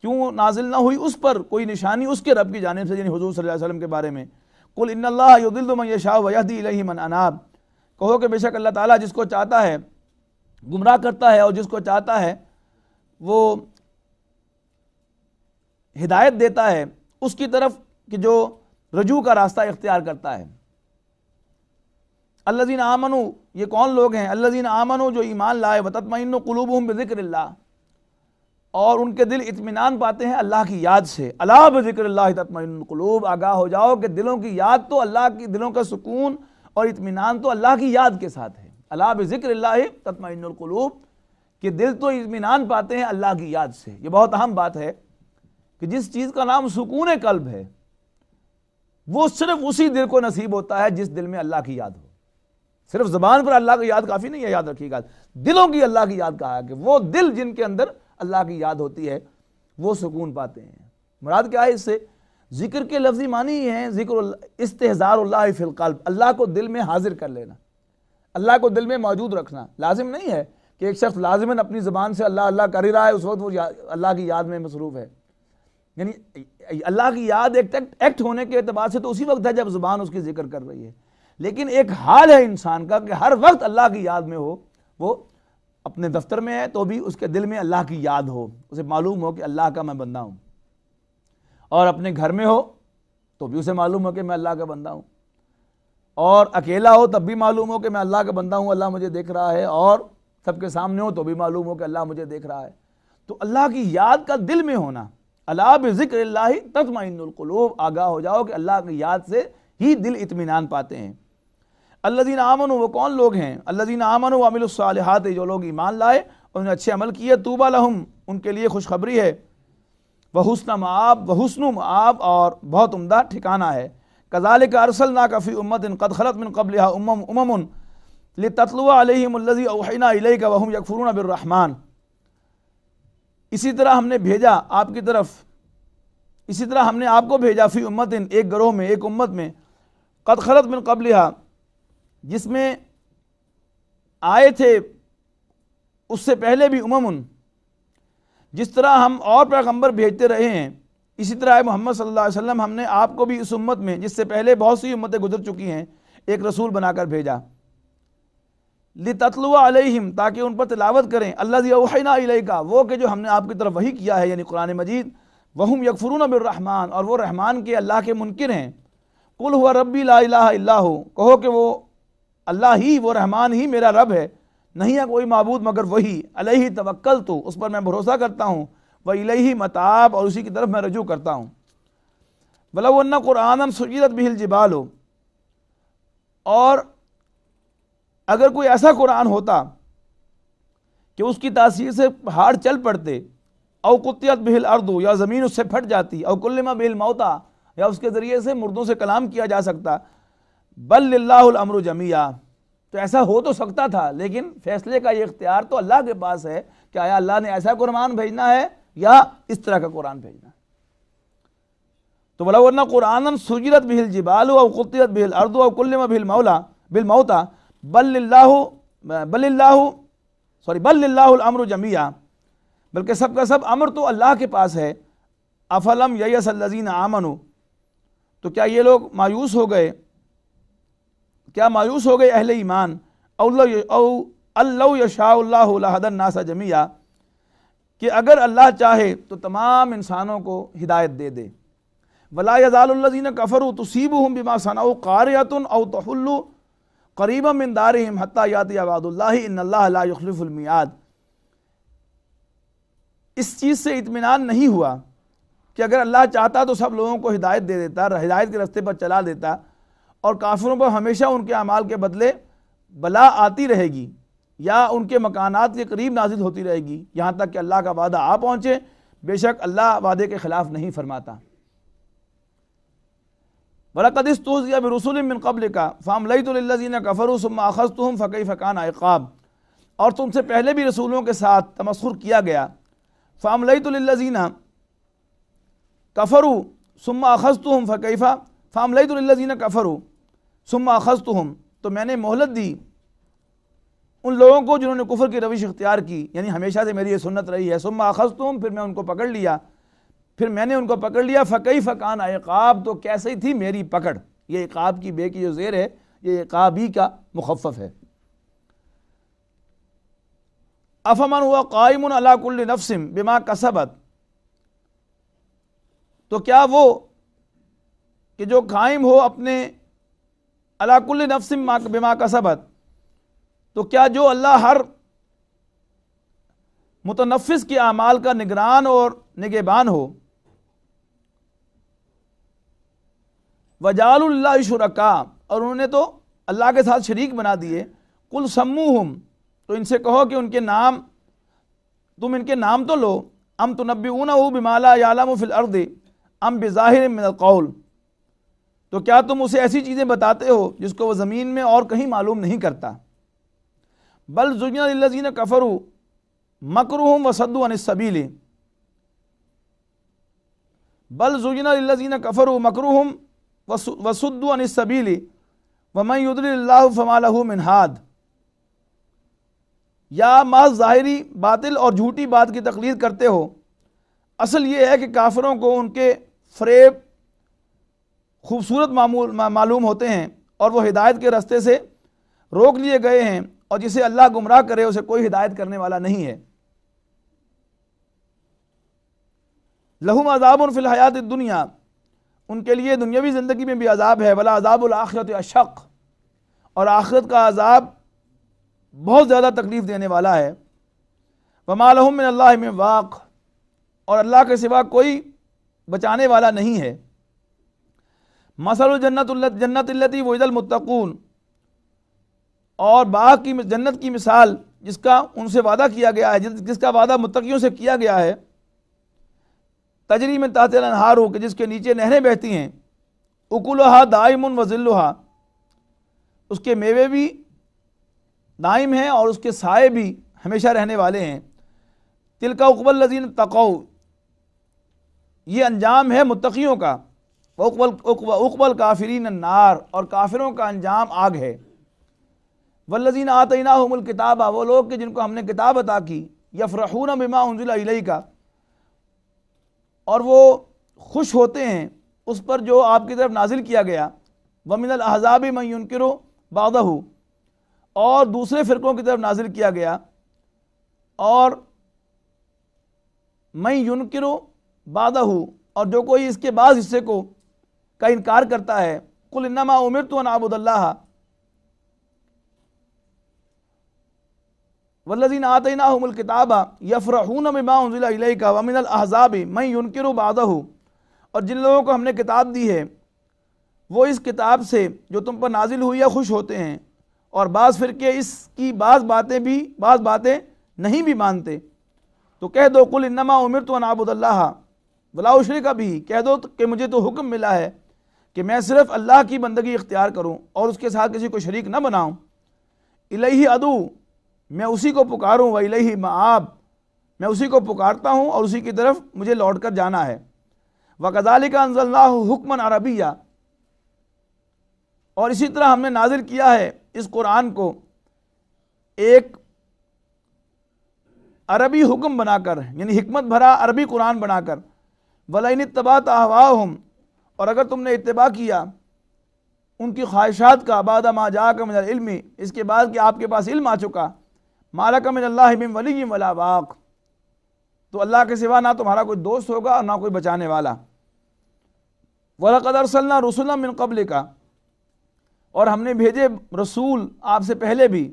کیوں نازل نہ ہوئی اس پر کوئی نشانی اس کے رب کی جانب سے، یعنی حضور صلی اللہ علیہ وسلم کے بارے میں۔ قُلْ إِنَّ اللَّهَ يُضِلُّ مَن يَشَاءُ وَيَهْدِي إِلَيْهِ مَنْ أَنَابَ، کہو کہ بے شک اللہ تعالیٰ جس کو چاہتا ہے گمراہ کرتا ہے اور جس کو چاہتا ہے وہ ہدایت دیتا ہے اس کی طرف کہ جو رجوع کا راستہ اختیار کرتا ہے۔ الذین آمنوا، یہ کون لوگ ہیں؟ الذین آمنوا، جو ایمان لائے، وتطمئن قلوبہم بذکر اللہ، اور ان کے دل اطمینان پاتے ہیں اللہ کی یاد سے۔ الا بذکر اللہ تطمئن القلوب، آگاہ ہو جاؤ کہ دلوں کی یاد تو اللہ کی، دلوں کا سکون اور اطمینان تو اللہ کی یاد کے ساتھ ہے۔ الا بذکر اللہ تطمئن القلوب، کہ دل تو اطمینان پاتے ہیں اللہ کی یاد سے۔ یہ بہت اہم بات ہے کہ جس چیز کا نام سکون قلب ہے وہ صرف اسی دل کو نصیب ہوتا ہے جس دل میں اللہ کی یاد ہو۔ صرف زبان پر اللہ کی یاد کافی نہیں ہے، یاد رکھیے گا، دلوں کی اللہ کی یاد کہا ہے کہ وہ دل جن کے اندر اللہ کی یاد ہوتی ہے وہ سکون پاتے ہیں۔ مراد کیا ہے اس سے؟ ذکر کے لفظی معنی یہ ہیں، ذکر استحضار اللہ فی القلب، اللہ کو دل میں حاضر کر لینا، اللہ کو دل میں موجود رکھنا۔ لازم نہیں ہے کہ ایک شخص لازماً اپنی زبان سے اللہ اللہ کر ہی رہا ہے اس وقت وہ اللہ کی یاد میں مصروف ہے، یعنی اللہ کی یاد ایکٹ ہونے کے اعتبار سے تو اسی وقت ہے جب زبان اس کی ذکر کر رہی ہے، لیکن ایک حال ہے انسان کا کہ ہر وقت اللہ کی یاد میں ہو، وہ اپنے دفتر میں ہے تو بھی اس کے دل میں اللہ کی یاد ہو، اسے معلوم ہو کہ اللہ کا میں بندہ ہوں، اور اپنے گھر میں ہو تو بھی اسے معلوم ہو کہ میں اللہ کا بندہ ہوں، اور اکیلا ہو تب بھی معلوم ہو کہ میں اللہ کا بندہ ہوں، اللہ مجھے دیکھ رہا ہے، اور سب کے سامنے ہو تو بھی معلوم ہو کہ اللہ مجھے دیکھ رہا ہے۔ تو اللہ کی یاد کا دل میں ہونا، الا بذکر اللہ تطمئن القلوب، آگاہ ہو جاؤ کہ اللہ کی یاد سے ہی دل اطمینان پاتے ہیں۔ الذین آمنوا، وہ کون لوگ ہیں؟ الذین آمنوا وعملوا الصالحات، جو لوگ ایمان لائے اور انہوں نے اچھے عمل کیے، طوبی لہم، ان کے لیے خوشخبری ہے، وحسن مآب، وحسن مآب، اور بہت عمدہ ٹھکانہ ہے۔ کذالک ارسلناک فی امۃ قد خلت من قبلها امم لتتلو علیہم الذی اوحینا الیک وہم یکفرون بالرحمن، اسی طرح ہم نے بھیجا آپ کی طرف، اسی طرح ہم نے آپ کو بھیجا فی امت، ایک گروہ میں، ایک امت میں، قد خلت من قبلها، جس میں آئے تھے اس سے پہلے بھی امم، جس طرح ہم اور پیغمبر بھیجتے رہے ہیں اسی طرح محمد صلی اللہ علیہ وسلم ہم نے آپ کو بھی اس امت میں جس سے پہلے بہت سی امتیں گزر چکی ہیں ایک رسول بنا کر بھیجا۔ لِتَتْلُوَ عَلَيْهِمْ، تاکہ ان پر تلاوت کریں، الَّذِي أَوْحَيْنَا إِلَيْكَ، وہ کہ جو ہم نے آپ کی طرف وحی کیا ہے یعنی قرآن مجید، وَهُمْ يَكْفُرُونَ بِالرَّحْمَانِ، اور وہ رحمان کے اللہ کے منکر ہیں۔ قُلْ هُوَ رَبِّي لَا إِلَٰهَ إِلَّا هُوَ، کہو کہ وہ اللہ ہی، وہ رحمان ہی میرا رب ہے، نہیں ہے کوئی معبود مگر وہی، علیہ توکلت، اس پر میں بھروسہ کرتا ہوں، وإلیہ متاب، اور اسی کی طرف میں رجوع کرتا ہوں۔ وَلَوْ أَنَّ قُرْآنًا سُيِّرَتْ بِهِ الْجِبَالُ، اور اگر کوئی ایسا قرآن ہوتا کہ اس کی تاثیر سے پہاڑ چل پڑتے، او قطعت بہ الارض، یا زمین اس سے پھٹ جاتی، او کلم بہ الموتى، یا اس کے ذریعے سے مردوں سے کلام کیا جا سکتا، بل للہ الامر جمیعا، تو ایسا ہو تو سکتا تھا لیکن فیصلے کا یہ اختیار تو اللہ کے پاس ہے کہ آیا اللہ نے ایسا قرآن بھیجنا ہے یا اس طرح کا قرآن بھیجنا ہے۔ تو وَلَوْ أَنَّ قُرْآنًا سُيِّرَتْ بِهِ الْجِبَالُ أَوْ قُطِّعَتْ بِهِ الْأَرْضُ أَوْ كُلِّمَ بِهِ الْمَوْتَى بل للہ الامر جمیعا، بلکہ سب کا سب امر تو اللہ کے پاس ہے۔ افلم ییأس الذین آمنوا، تو کیا یہ لوگ مایوس ہو گئے، کیا مایوس ہو گئے اہل ایمان، او لو یشاء اللہ لہدی الناس جمیعا، کہ اگر اللہ چاہے تو تمام انسانوں کو ہدایت دے دے۔ ولا یزال الذین کفروا تصیبهم بما صنعوا قارعۃ او تحل قریبا من دارہم حتی یاتی وعد اللہ ان اللہ لا یخلف المیعاد، اس چیز سے اطمینان نہیں ہوا کہ اگر اللہ چاہتا تو سب لوگوں کو ہدایت دے دیتا، ہدایت کے راستے پر چلا دیتا، اور کافروں پر ہمیشہ ان کے اعمال کے بدلے بلا آتی رہے گی یا ان کے مکانات کے قریب نازل ہوتی رہے گی یہاں تک کہ اللہ کا وعدہ آ پہنچے۔ بے شک اللہ وعدے کے خلاف نہیں فرماتا۔ وَلَقَدِ اسْتُهْزِئَ بِرُسُلٍ مِّن قَبْلِكَ فَأَمْلَيْتُ لِلَّذِينَ كَفَرُوا ثُمَّ أَخَذْتُهُمْ فَكَيْفَ كَانَ عِقَابِ، اور تم سے پہلے بھی رسولوں کے ساتھ تمسخر کیا گیا۔ فَأَمْلَيْتُ لِلَّذِينَ كَفَرُوا ثُمَّ أَخَذْتُهُمْ فَأَمْلَيْتُ لِلَّذِينَ كَفَرُوا ثُمَّ أَخَذْتُهُمْ، تو میں نے مہلت دی ان لوگوں کو جنہوں نے کفر کی روش اختیار کی، یعنی ہمیشہ سے میری یہ سنت رہی ہے۔ ثُمَّ أَخَذْتُهُمْ، پھر میں ان کو پکڑ لیا، پھر میں نے ان کو پکڑ لیا۔ فَكَيْفَ كَانَ عِقَابِ، تو کیسی تھی میری پکڑ۔ یہ عقاب کی بے کی جو زیر ہے یہ عقابی کا مخفف ہے۔ أَفَمَنْ هُوَ قَائِمٌ عَلَى كُلِّ نَفْسٍ بِمَا كَسَبَتْ، تو کیا وہ کہ جو قائم ہو اپنے عَلَى كُلِّ نَفْسٍ بِمَا كَسَبَتْ، تو کیا جو اللہ ہر متنفس کے اعمال کا نگران اور نگہبان ہو۔ وَجَعَلُوا لِلَّهِ شُرَكَاءَ، اور انہوں نے تو اللہ کے ساتھ شریک بنا دیے۔ قُلْ سَمُّوهُمْ، تو ان سے کہو کہ ان کے نام، تم ان کے نام تو لو۔ أَمْ تُنَبِّئُونَهُ بِمَا لَا يَعْلَمُ فِي الْأَرْضِ أَمْ بِظَاهِرٍ مِّنَ الْقَوْلِ، تو کیا تم اسے ایسی چیزیں بتاتے ہو جس کو وہ زمین میں اور کہیں معلوم نہیں کرتا۔ بَلْ زُيِّنَ لِلَّذِينَ كَفَرُوا مَكْرُهُمْ وَصَدُّوا عَنِ السَّبِيلِ، بَلْ زُيِّنَ لِلَّذِينَ كَفَرُوا مَكْرُهُمْ وَصُدُّوا عَنِ السَّبِيلِ وَمَن يُضْلِلِ اللَّهُ فَمَا لَهُ مِنْ هَادٍ، یا محض ظاہری باطل اور جھوٹی بات کی تقلید کرتے ہو۔ اصل یہ ہے کہ کافروں کو ان کے فریب خوبصورت معلوم ہوتے ہیں اور وہ ہدایت کے راستے سے روک لیے گئے ہیں، اور جسے اللہ گمراہ کرے اسے کوئی ہدایت کرنے والا نہیں ہے۔ لہم عذاب فی الحیات الدنیا، ان کے لیے دنیاوی زندگی میں بھی عذاب ہے۔ ولا عذاب الآخرۃ اشق، اور آخرت کا عذاب بہت زیادہ تکلیف دینے والا ہے۔ وما لہم من اللہ من واق، اور اللہ کے سوا کوئی بچانے والا نہیں ہے۔ مثل الجنت التی وعد المتقون، اور باغ کی جنت کی مثال جس کا ان سے وعدہ کیا گیا ہے، جس کا وعدہ متقیوں سے کیا گیا ہے۔ تجری من تحتہا الانہار، کہ جس کے نیچے نہریں بہتی ہیں۔ اکلھا دائم وظلھا، اس کے میوے بھی دائم ہیں اور اس کے سائے بھی ہمیشہ رہنے والے ہیں۔ تلک عقبی الذین اتقوا، یہ انجام ہے متقیوں کا۔ عقبی الکافرین النار، اور کافروں کا انجام آگ ہے۔ والذین آتیناہم الکتاب، وہ لوگ کہ جن کو ہم نے کتاب عطا کی۔ یفرحون بما انزل الیک، اور وہ خوش ہوتے ہیں اس پر جو آپ کی طرف نازل کیا گیا۔ ومن الاحزاب من ینکر بعضہ، اور دوسرے فرقوں کی طرف نازل کیا گیا۔ اور من ینکر بعضہ، اور جو کوئی اس کے بعض حصے کو کا انکار کرتا ہے۔ قل انما امرت ان اعبد اللہ والذین آتیناہم الکتاب یفرحون بما انزل الیک ومن الاحزاب من ینکر بعضہ، اور جن لوگوں کو ہم نے کتاب دی ہے وہ اس کتاب سے جو تم پر نازل ہوئی ہے خوش ہوتے ہیں، اور بعض فرقے اس کی بعض باتیں نہیں بھی مانتے۔ تو کہہ دو قل انما امرت ان اعبد اللہ ولا اشرک بہ، کہہ دو کہ مجھے تو حکم ملا ہے کہ میں صرف اللہ کی بندگی اختیار کروں اور اس کے ساتھ کسی کو شریک نہ بناؤں۔ الیہ ادعو، میں اسی کو پکاروں، و الیہ مآب، میں اسی کو پکارتا ہوں اور اسی کی طرف مجھے لوٹ کر جانا ہے۔ وکذالک انزلناہ حکما عربیا، اور اسی طرح ہم نے نازل کیا ہے اس قرآن کو ایک عربی حکم بنا کر، یعنی حکمت بھرا عربی قرآن بنا کر۔ وَلَئِنِ اتَّبَعْتَ أَهْوَاءَهُمْ، اور اگر تم نے اتباع کیا ان کی خواہشات کا، بعد ما جاءک من العلم، اس کے بعد کہ آپ کے پاس علم آ چکا، ما لک من اللہ من ولی ولا واق، تو اللہ کے سوا نہ تمہارا کوئی دوست ہوگا اور نہ کوئی بچانے والا۔ وَلَقَدْ أَرْسَلْنَا رُسُلًا مِّن قَبْلِكَ، اور ہم نے بھیجے رسول آپ سے پہلے بھی۔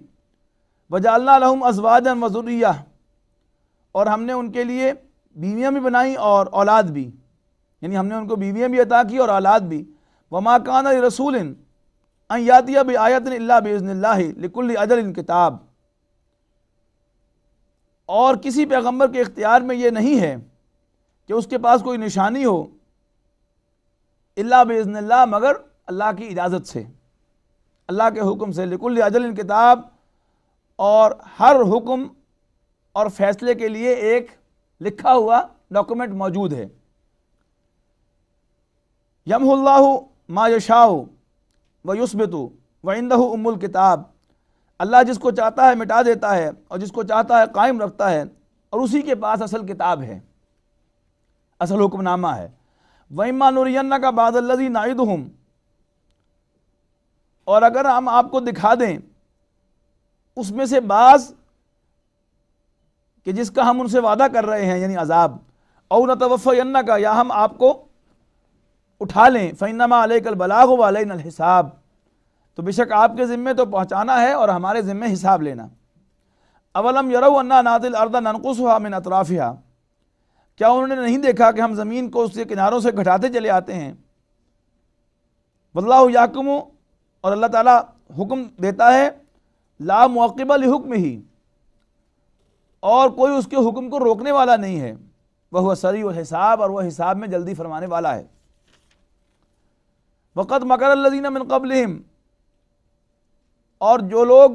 وَجَعَلْنَا لَهُمْ أَزْوَاجًا وَذُرِّيَّةً، اور ہم نے ان کے لیے بیویاں بھی بنائیں اور اولاد بھی، یعنی ہم نے ان کو بیویاں بھی عطا کی اور اولاد بھی۔ وَمَا كَانَ لِرَسُولٍ، ان یاتی بآیۃ الا باذن اللہ لکل اجل کتاب، اور کسی پیغمبر کے اختیار میں یہ نہیں ہے کہ اس کے پاس کوئی نشانی ہو الا باذن اللہ، مگر اللہ کی اجازت سے، اللہ کے حکم سے، لکل اجل کتاب، اور ہر حکم اور فیصلے کے لیے ایک لکھا ہوا ڈاکومنٹ موجود ہے۔ یمحو اللہ ما یشاء ویثبت وعندہ ام الکتاب، اللہ جس کو چاہتا ہے مٹا دیتا ہے اور جس کو چاہتا ہے قائم رکھتا ہے، اور اسی کے پاس اصل کتاب ہے، اصل حکم نامہ ہے۔ وَإِمَّا نُرِيَنَّكَ بَعْضَ الَّذِي نَعِدُهُمْ، اور اگر ہم آپ کو دکھا دیں اس میں سے بعض کہ جس کا ہم ان سے وعدہ کر رہے ہیں، یعنی عذاب، او نتوفینک، یا ہم آپ کو اٹھا لیں، فإنما علیک البلاغ وعلینا الحساب، تو بے شک آپ کے ذمے تو پہنچانا ہے اور ہمارے ذمے حساب لینا۔ اولم یروا انا ناتی الارض ننقصها من اطرافها، کیا انہوں نے نہیں دیکھا کہ ہم زمین کو اس کے کناروں سے گھٹاتے چلے آتے ہیں؟ واللہ یحکم، اور اللہ تعالیٰ حکم دیتا ہے، لا معقب لحکمہ، اور کوئی اس کے حکم کو روکنے والا نہیں ہے، وہ سریع الحساب، اور وہ حساب میں جلدی فرمانے والا ہے۔ وقد مکر الذین من قبلہم، اور جو لوگ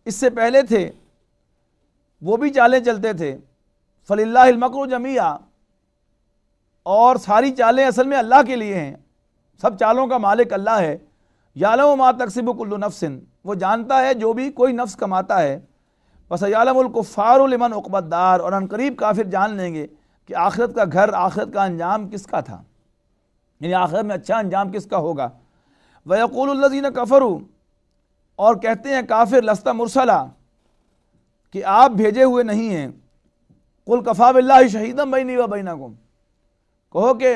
اس سے پہلے تھے وہ بھی چالیں چلتے تھے، فللہ المکر جمیعا، اور ساری چالیں اصل میں اللہ کے لیے ہیں، سب چالوں کا مالک اللہ ہے۔ یعلم ما تکسب کل نفس، وہ جانتا ہے جو بھی کوئی نفس کماتا ہے۔ بس یعلم الکفار لمن عقبی الدار، اور عنقریب کافر جان لیں گے کہ آخرت کا گھر، آخرت کا انجام کس کا تھا، یعنی آخرت میں اچھا انجام کس کا ہوگا۔ وَيَقُولُ الَّذِينَ كَفَرُوا، اور کہتے ہیں کافر، لست مرسلا، کہ آپ بھیجے ہوئے نہیں ہیں۔ قُلْ كَفَىٰ بِاللَّهِ شَهِيدًا بَيْنِي وَبَيْنَكُمْ، کہو کہ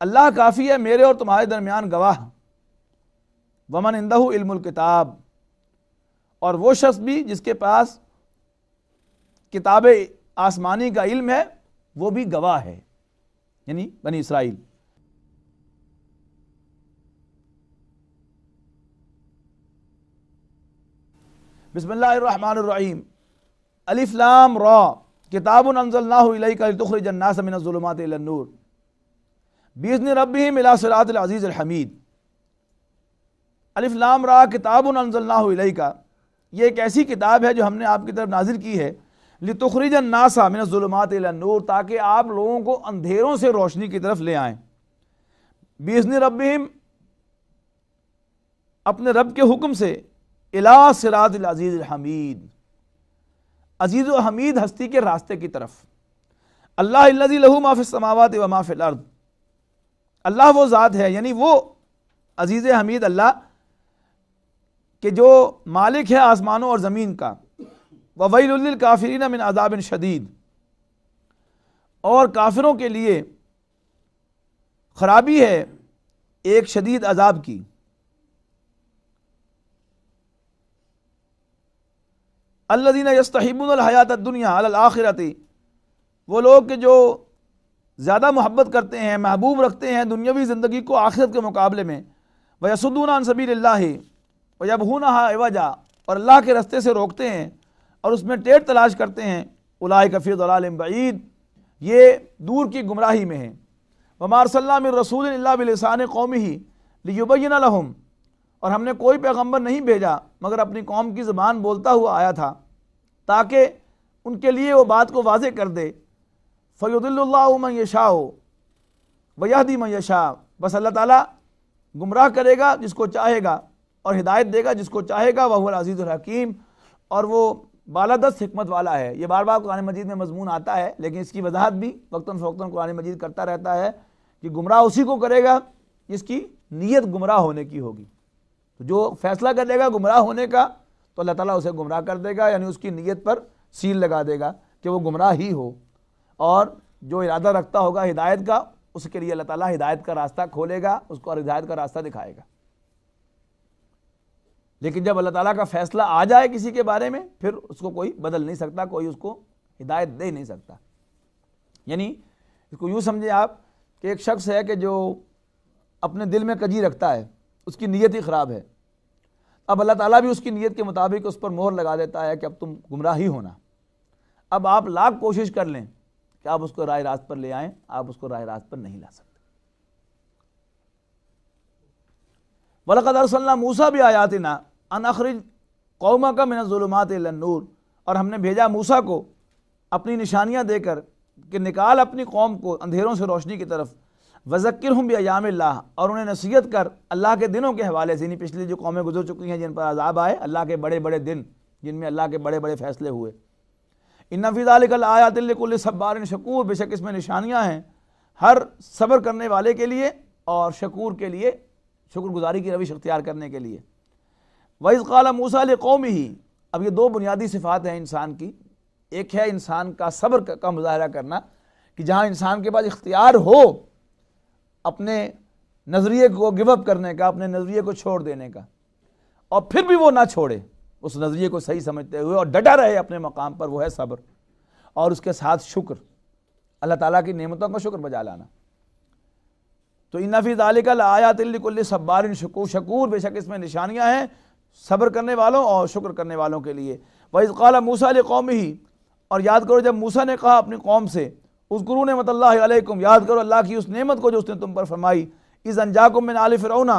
اللہ کافی ہے میرے اور تمہارے درمیان گواہ۔ وَمَنْ عِنْدَهُ عِلْمُ الْكِتَاب، اور وہ شخص بھی جس کے پاس کتاب آسمانی کا علم ہے وہ بھی گواہ ہے، یعنی بنی اسرائیل۔ بسم اللہ الرحمن الرحیم۔ الف لام را، کتاب انزلناہ الیک لتخرج الناس من الظلمات الی النور باذن ربہم الی صراط العزیز الحمید۔ الف لام را کتاب انزلناہ الیک، یہ ایک ایسی کتاب ہے جو ہم نے آپ کی طرف نازل کی ہے، لتخرج الناس من الظلمات الی النور، تاکہ آپ لوگوں کو اندھیروں سے روشنی کی طرف لے آئیں، باذن ربہم، اپنے رب کے حکم سے، الی صراط العزیز الحمید، عزیز و حمید ہستی کے راستے کی طرف۔ اللہ الذی لہ ما فی السماوات و ما فی الارض، اللہ وہ ذات ہے، یعنی وہ عزیز حمید اللہ کہ جو مالک ہے آسمانوں اور زمین کا۔ وَوَيْلٌ لِّلْكَافِرِينَ مِنْ عَذَابٍ شَدِيدٍ، اور کافروں کے لیے خرابی ہے ایک شدید عذاب کی۔ الذین یستحبون الحیات الدنیا علی الآخرۃ، وہ لوگ کہ جو زیادہ محبت کرتے ہیں، محبوب رکھتے ہیں دنیاوی زندگی کو آخرت کے مقابلے میں۔ ویصدون عن سبیل اللہ ویبغونها عوجا، اور اللہ کے رستے سے روکتے ہیں اور اس میں ٹیڑھ تلاش کرتے ہیں۔ اولئک فی ضلال بعید، یہ دور کی گمراہی میں ہیں۔ وما ارسلنا من رسول الا بلسان قومہ لیبین لہم، اور ہم نے کوئی پیغمبر نہیں بھیجا مگر اپنی قوم کی زبان بولتا ہوا آیا تھا تاکہ ان کے لیے وہ بات کو واضح کر دے۔ فیضل اللہ من یشاء ویہدی من یشاء، بس اللہ تعالیٰ گمراہ کرے گا جس کو چاہے گا اور ہدایت دے گا جس کو چاہے گا، وہو العزیز الحکیم، اور وہ بالادست حکمت والا ہے۔ یہ بار بار قرآن مجید میں مضمون آتا ہے، لیکن اس کی وضاحت بھی وقتاً فوقتاً قرآن مجید کرتا رہتا ہے کہ گمراہ اسی کو کرے گا جس کی نیت گمراہ ہونے کی ہوگی۔ تو جو فیصلہ کر دے گا گمراہ ہونے کا تو اللہ تعالیٰ اسے گمراہ کر دے گا، یعنی اس کی نیت پر سیل لگا دے گا کہ وہ گمراہ ہی ہو، اور جو ارادہ رکھتا ہوگا ہدایت کا اس کے لیے اللہ تعالیٰ ہدایت کا راستہ کھولے گا، اس کو ہدایت کا راستہ دکھائے گا۔ لیکن جب اللہ تعالیٰ کا فیصلہ آ جائے کسی کے بارے میں، پھر اس کو کوئی بدل نہیں سکتا، کوئی اس کو ہدایت دے نہیں سکتا۔ یعنی اس کو یوں سمجھیں آپ کہ ایک شخص ہے کہ جو اپنے دل میں کجی رکھتا ہے اس کی نیت ہی خراب ہے۔ اب اللہ تعالیٰ بھی اس کی نیت کے مطابق اس پر مہر لگا دیتا ہے کہ اب تم گمراہی ہونا۔ اب آپ لاکھ کوشش کر لیں کہ آپ اس کو راہ راست پر لے آئیں، آپ اس کو راہ راست پر نہیں لا سکتے۔ وَلَقَدْ أَرْسَلْنَا مُوسَىٰ بِآيَاتِنَا أَنْ أَخْرِجْ قَوْمَكَ مِنَ الظُّلُمَاتِ إِلَى النُّورِ، اور ہم نے بھیجا موسیٰ کو اپنی نشانیاں دے کر کہ نکال اپنی قوم کو اندھیروں سے روشنی کی طرف۔ وَذَكِّرْهُمْ بِأَيَّامِ اللَّهِ، اور انہیں نصیحت کر اللہ کے دنوں کے حوالے سے، یعنی پچھلی جو قومیں گزر چکی ہیں جن پر عذاب آئے، اللہ کے بڑے بڑے دن جن میں اللہ کے بڑے بڑے فیصلے ہوئے۔ إِنَّ فِي ذَلِكَ لَآيَاتٍ لِكُلِّ صَبَّارٍ شَكُورٍ، بے شک اس میں نشانیاں ہیں ہر صبر کرنے والے کے لیے اور شکور کے لیے، شکر گزاری کی روش اختیار کرنے کے لیے۔ وَإِذْ قَالَ مُوسَىٰ لِقَوْمِهِ، اب یہ دو بنیادی صفات ہیں انسان کی۔ ایک ہے انسان کا صبر کا مظاہرہ کرنا، کہ جہاں انسان کے پاس اختیار ہو اپنے نظریے کو گو اپ کرنے کا، اپنے نظریے کو چھوڑ دینے کا، اور پھر بھی وہ نہ چھوڑے اس نظریے کو صحیح سمجھتے ہوئے اور ڈٹا رہے اپنے مقام پر، وہ ہے صبر، اور اس کے ساتھ شکر، اللہ تعالیٰ کی نعمتوں کا شکر بجا لانا۔ تو اِنَّ فِي ذَلِكَ لَآيَاتٍ لِكُلِّ صَبَّارٍ شَكُورٍ، بے شک اس میں نشانیاں ہیں صبر کرنے والوں اور شکر کرنے والوں کے لیے۔ وَإِذْ قَالَ مُوسَىٰ لِقَوْمِهِ، اور یاد کرو جب موسیٰ نے کہا اپنی قوم سے، اذکروا نعمت اللہ علیکم، یاد کرو اللہ کی اس نعمت کو جو اس نے تم پر فرمائی، اذ انجاکم من آل فرعون،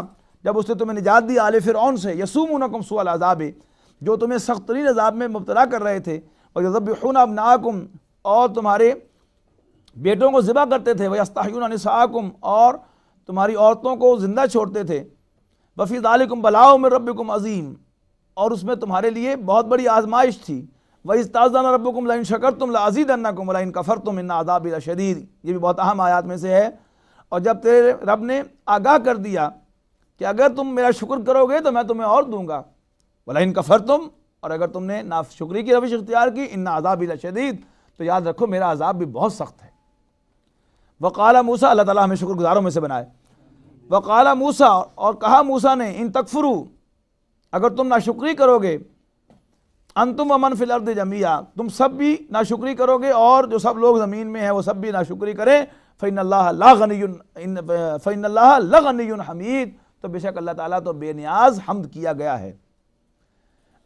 جب اس نے تمہیں نجات دی آل فرعون سے، یسومونکم سوء العذاب، جو تمہیں سخت ترین عذاب میں مبتلا کر رہے تھے، ویذبحون ابناءکم، اور تمہارے بیٹوں کو ذبح کرتے تھے، ویستحیون نساءکم، اور تمہاری عورتوں کو زندہ چھوڑتے تھے، وفی ذالکم بلاء من ربکم عظیم، اور اس میں تمہارے لیے بہت بڑی آزمائش تھی، وَإِذْ تَأَذَّنَ رَبُّكُمْ لَئِن شَكَرْتُمْ لَأَزِيدَنَّكُمْ وَلَئِن كَفَرْتُمْ إِنَّ عَذَابِي لَشَدِيدٌ، یہ بھی بہت اہم آیات میں سے ہے۔ اور جب تیرے رب نے آگاہ کر دیا کہ اگر تم میرا شکر کرو گے تو میں تمہیں اور دوں گا، وَلَئِن كَفَرْتُمْ، اور اگر تم نے ناشکری کی روش اختیار کی، إِنَّ عَذَابِي لَشَدِيدٌ، تو یاد رکھو میرا عذاب بھی بہت سخت ہے۔ وَقَالَ مُوسَىٰ، اللہ تعالیٰ ہمیں شکر گزاروں میں سے بنائے۔ وَقَالَ مُوسَىٰ، اور کہا موسیٰ نے، إِن تَكْفُرُوا، اگر تم ناشکری کرو گے، انتم ومن فی الارض جميعا، تم سب بھی ناشکری کرو گے اور جو سب لوگ زمین میں ہیں وہ سب بھی ناشکری کریں، فإن اللہ لغنی حمید، تو بے شک اللہ تعالیٰ تو بے نیاز حمد کیا گیا ہے۔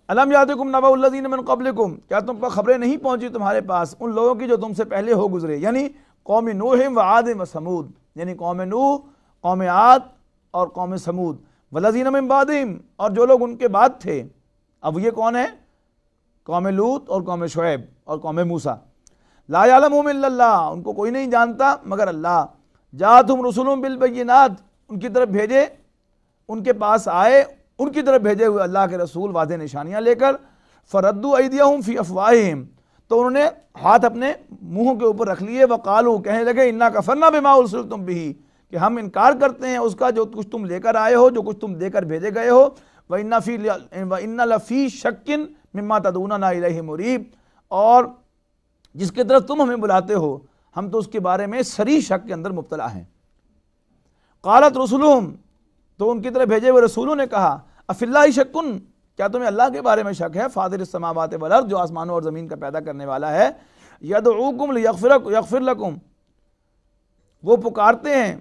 الم یاتکم نبأ الذین من قبلکم، کیا تم پر خبریں نہیں پہنچی تمہارے پاس ان لوگوں کی جو تم سے پہلے ہو گزرے، یعنی قوم نوح و عاد و ثمود، یعنی قوم نوح، قوم عاد اور قوم ثمود، والذین من بعدہم، اور جو لوگ ان کے بعد تھے۔ اب یہ کون ہے؟ قوم لوط اور قوم شعیب اور قوم موسیٰ۔ لا یعلمہم الا اللہ، ان کو کوئی نہیں جانتا مگر اللہ۔ جاءتہم رسلہم بالبینات، ان کی طرف بھیجے، ان کے پاس آئے ان کی طرف بھیجے ہوئے اللہ کے رسول واضح نشانیاں لے کر، فردوا ایدیہم فی افواہہم، تو انہوں نے ہاتھ اپنے منہوں کے اوپر رکھ لیے، وقالوا، کہنے لگے، انا کفرنا بما ارسلتم بہ، کہ ہم انکار کرتے ہیں اس کا جو کچھ تم لے کر آئے ہو، جو کچھ تم دے کر بھیجے گئے ہو، وَإِنَّ لَفِي شَكٍّ مِّمَّا تَدْعُونَنَا إِلَيْهِ مُرِيبٍ، اور جس کی طرف تم ہمیں بلاتے ہو ہم تو اس کے بارے میں صریح شک کے اندر مبتلا ہیں۔ قالت رسلہم، تو ان کی طرف بھیجے ہوئے رسولوں نے کہا، افی اللہ شک، کیا تمہیں اللہ کے بارے میں شک ہے؟ فاطر السماوات والارض، جو آسمانوں اور زمین کا پیدا کرنے والا ہے، یدعوکم لیغفر لکم، وہ پکارتے ہیں،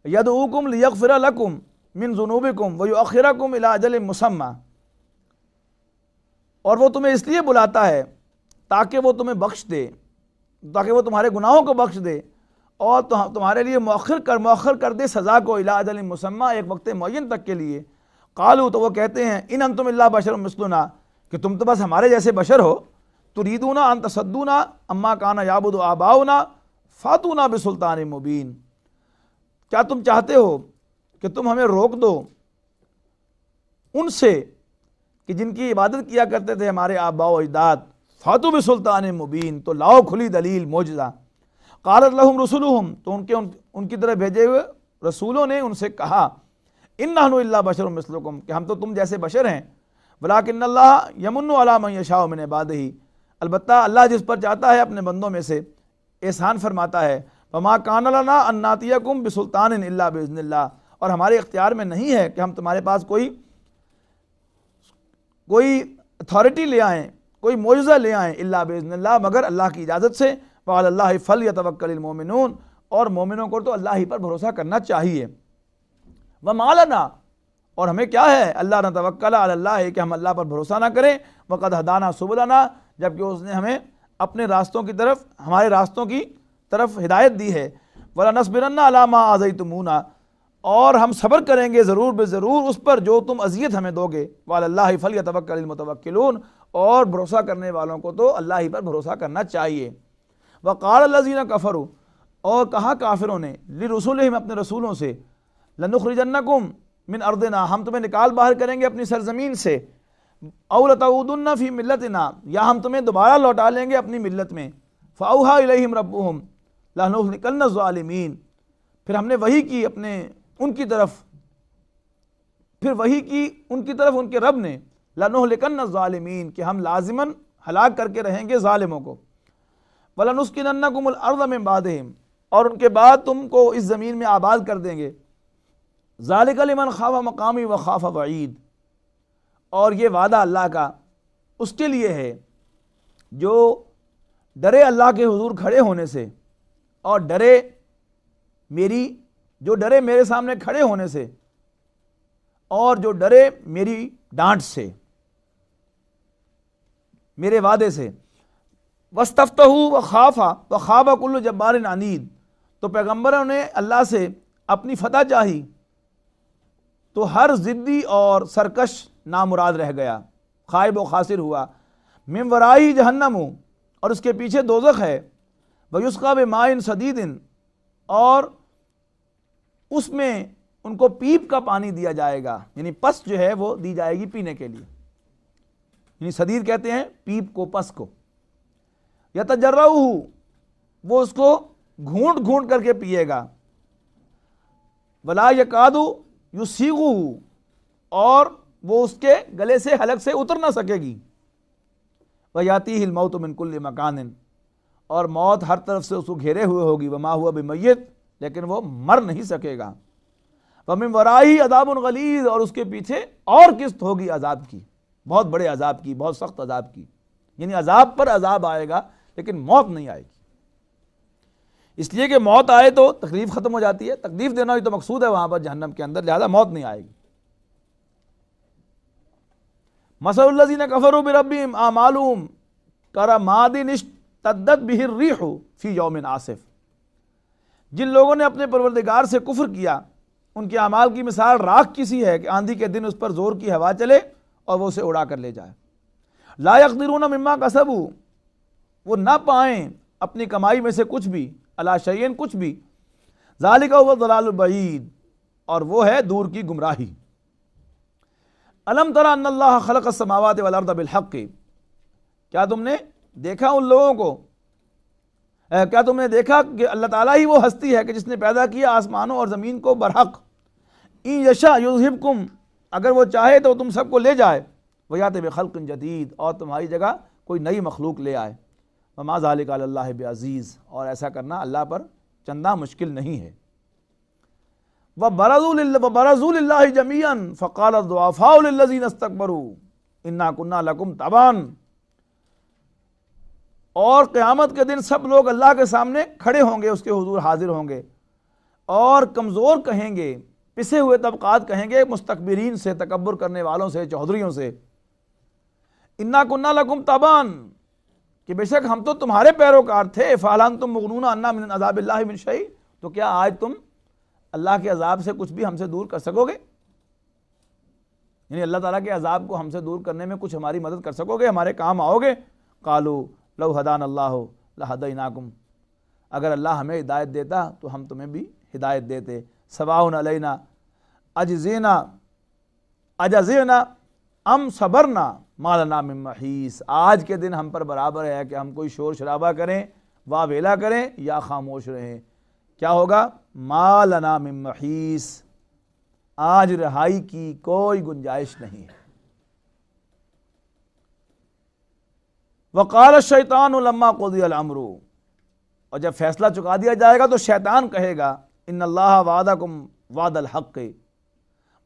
یدعوکم لیغفر لکم من ذنوبکم ویؤخرکم الی اجل مسمى، اور وہ تمہیں اس لیے بلاتا ہے تاکہ وہ تمہیں بخش دے، تاکہ وہ تمہارے گناہوں کو بخش دے اور تمہارے لیے مؤخر کر دے سزا کو، الی اجل مسمى، ایک وقت معین تک کے لیے۔ قالوا، تو وہ کہتے ہیں، ان انتم الا بشر مثلنا، کہ تم تو بس ہمارے جیسے بشر ہو، تريدون ان تصدونا اما كان يعبد آباؤنا فاتونا بسلطان مبین، کیا تم چاہتے ہو کہ تم ہمیں روک دو ان سے کہ جن کی عبادت کیا کرتے تھے ہمارے آباء و اجداد، فاتو بسلطان مبین، تو لاؤ کھلی دلیل، معجزہ۔ قالت لہم رسلہم، تو ان کی طرف بھیجے ہوئے رسولوں نے ان سے کہا، ان نحن الا بشر مثلکم، کہ ہم تو تم جیسے بشر ہیں، ولکن اللہ یمن علی من یشاء من عبادہ، البتہ اللہ جس پر چاہتا ہے اپنے بندوں میں سے احسان فرماتا ہے۔ وما کان لنا ان ناتیکم بسلطان الا باذن اللہ، اور ہمارے اختیار میں نہیں ہے کہ ہم تمہارے پاس کوئی اتھارٹی لے آئیں، کوئی معجزہ لے آئیں، الا باذن اللہ، مگر اللہ کی اجازت سے۔ وعلی اللہ فلیتوکل المؤمنون، اور مومنوں کو تو اللہ ہی پر بھروسہ کرنا چاہیے۔ وما لنا، اور ہمیں کیا ہے، اللہ نتوکل علی اللہ، کہ ہم اللہ پر بھروسہ نہ کریں، وقد ہدانا سبلنا، جبکہ اس نے ہمیں اپنے راستوں کی طرف، ہمارے راستوں کی طرف ہدایت دی ہے، وَلَنَصْبِرَنَّ عَلَىٰ مَا آذَيْتُمُونَا، اور ہم صبر کریں گے ضرور بے ضرور اس پر جو تم اذیت ہمیں دو گے، وَعَلَى اللَّهِ فَلْيَتَوَكَّلِ الْمُتَوَكِّلُونَ، اور بھروسہ کرنے والوں کو تو اللہ ہی پر بھروسہ کرنا چاہیے۔ وَقَالَ الَّذِينَ كَفَرُوا، اور کہا کافروں نے، لِرُسُلِهِمْ، اپنے رسولوں سے، لَنُخْرِجَنَّكُمْ مِنْ أَرْضِنَا، ہم تمہیں نکال باہر کریں گے اپنی سرزمین سے، أَوْ لَتَعُودُنَّ فِي مِلَّتِنَا، یا ہم تمہیں دوبارہ لوٹا لیں گے اپنی ملت میں، فَأَوْحَىٰ إِلَيْهِمْ رَبُّهُمْ لَنُهْلِكَنَّ الظَّالِمِينَ، پھر ہم نے وحی کی ان کی طرف ان کے رب نے، لَنُهْلِكَنَّ الظَّالِمِينَ، کہ ہم لازماً ہلاک کر کے رہیں گے ظالموں کو، وَلَنُسْكِنَنَّكُمُ الْأَرْضَ مِنْ بَعْدِهِمْ، اور ان کے بعد تم کو اس زمین میں آباد کر دیں گے، ذَلِكَ لِمَنْ خَافَ مَقَامِي وَخَافَ وَعِيدِ، اور یہ وعدہ اللہ کا اس کے لیے ہے جو ڈرے اللہ کے حضور کھڑے ہونے سے، اور ڈرے میرے سامنے کھڑے ہونے سے، اور جو ڈرے میری ڈانٹ سے، میرے وعدے سے۔ وَاسْتَفْتَحُوا وَخَابَ كُلُّ جَبَّارٍ عَنِيدٍ، تو پیغمبروں نے اللہ سے اپنی فتح چاہی تو ہر ضدی اور سرکش نامراد رہ گیا، خائب و خاسر ہوا۔ مِن وَرَائِهِ جَہَنَّمُ، اور اس کے پیچھے دوزخ ہے، وَيُسْقَىٰ بِمَاءٍ صَدِيدٍ، اور اس میں ان کو پیپ کا پانی دیا جائے گا، یعنی پس جو ہے وہ دی جائے گی پینے کے لیے، یعنی صدید کہتے ہیں پیپ کو، پس کو۔ یتجرعہ، وہ اس کو گھونٹ گھونٹ کر کے پیے گا، ولا یکاد یسیغہ، اور وہ اس کے گلے سے حلق سے اتر نہ سکے گی، ویاتیہ الموت من کل مکان، اور موت ہر طرف سے اس کو گھیرے ہوئے ہوگی، وما ہوا بمیت، لیکن وہ مر نہیں سکے گا، ومن ورائہ عذاب غلیظ، اور اس کے پیچھے اور قسط ہوگی عذاب کی، بہت بڑے عذاب کی، بہت سخت عذاب کی، یعنی عذاب پر عذاب آئے گا لیکن موت نہیں آئے گی، اس لیے کہ موت آئے تو تکلیف ختم ہو جاتی ہے، تکلیف دینا ہی تو مقصود ہے وہاں پر جہنم کے اندر، لہذا موت نہیں آئے گی۔ مثل الذین کفروا بربہم اعمالهم کرماد اشتدت بہ الریح فی یوم عاصف، جن لوگوں نے اپنے پروردگار سے کفر کیا، ان کے اعمال کی مثال راکھ کسی ہے کہ آندھی کے دن اس پر زور کی ہوا چلے اور وہ اسے اڑا کر لے جائے۔ لا یقدرون مما کسبوا، وہ نہ پائیں اپنی کمائی میں سے کچھ بھی، علی شیئن، کچھ بھی، ذالک هو الضلال البعید، اور وہ ہے دور کی گمراہی۔ الم تر ان اللہ خلق السماوات والارض بالحق، کیا تم نے دیکھا ان لوگوں کو، کیا تم نے دیکھا کہ اللہ تعالیٰ ہی وہ ہستی ہے کہ جس نے پیدا کیا آسمانوں اور زمین کو برحق، ان یشاء یذہبکم، اگر وہ چاہے تو تم سب کو لے جائے، ویات بخلق جدید، اور تمہاری جگہ کوئی نئی مخلوق لے آئے، وما ذلک علی اللہ بعزیز، اور ایسا کرنا اللہ پر چندہ مشکل نہیں ہے۔ وبرزوا للہ جميعا فقال الضعفاء للذین استکبروا انا کنا لکم تبعا، اور قیامت کے دن سب لوگ اللہ کے سامنے کھڑے ہوں گے، اس کے حضور حاضر ہوں گے، اور کمزور کہیں گے، پسے ہوئے طبقات کہیں گے مستکبرین سے، تکبر کرنے والوں سے، چودھریوں سے، انا کنا لکم تبعا، کہ بے شک ہم تو تمہارے پیروکار تھے، فہل انتم مغنون عنا من عذاب اللہ من شیء، تو کیا آج تم اللہ کے عذاب سے کچھ بھی ہم سے دور کر سکو گے، یعنی اللہ تعالیٰ کے عذاب کو ہم سے دور کرنے میں کچھ ہماری مدد کر سکو گے، ہمارے کام آؤ گے؟ قالوا لو ہدانا اللہ لہدیناکم، اگر اللہ ہمیں ہدایت دیتا تو ہم تمہیں بھی ہدایت دیتے، سواء علینا اجزینا ام صبرنا ما لنا من محیص، آج کے دن ہم پر برابر ہے کہ ہم کوئی شور شرابہ کریں، واہ ویلا کریں یا خاموش رہیں، کیا ہوگا؟ ما لنا من محیص، آج رہائی کی کوئی گنجائش نہیں ہے۔ وقال الشیطان لما قضی الامر، اور جب فیصلہ چکا دیا جائے گا تو شیطان کہے گا ان اللہ وعدکم وعد الحق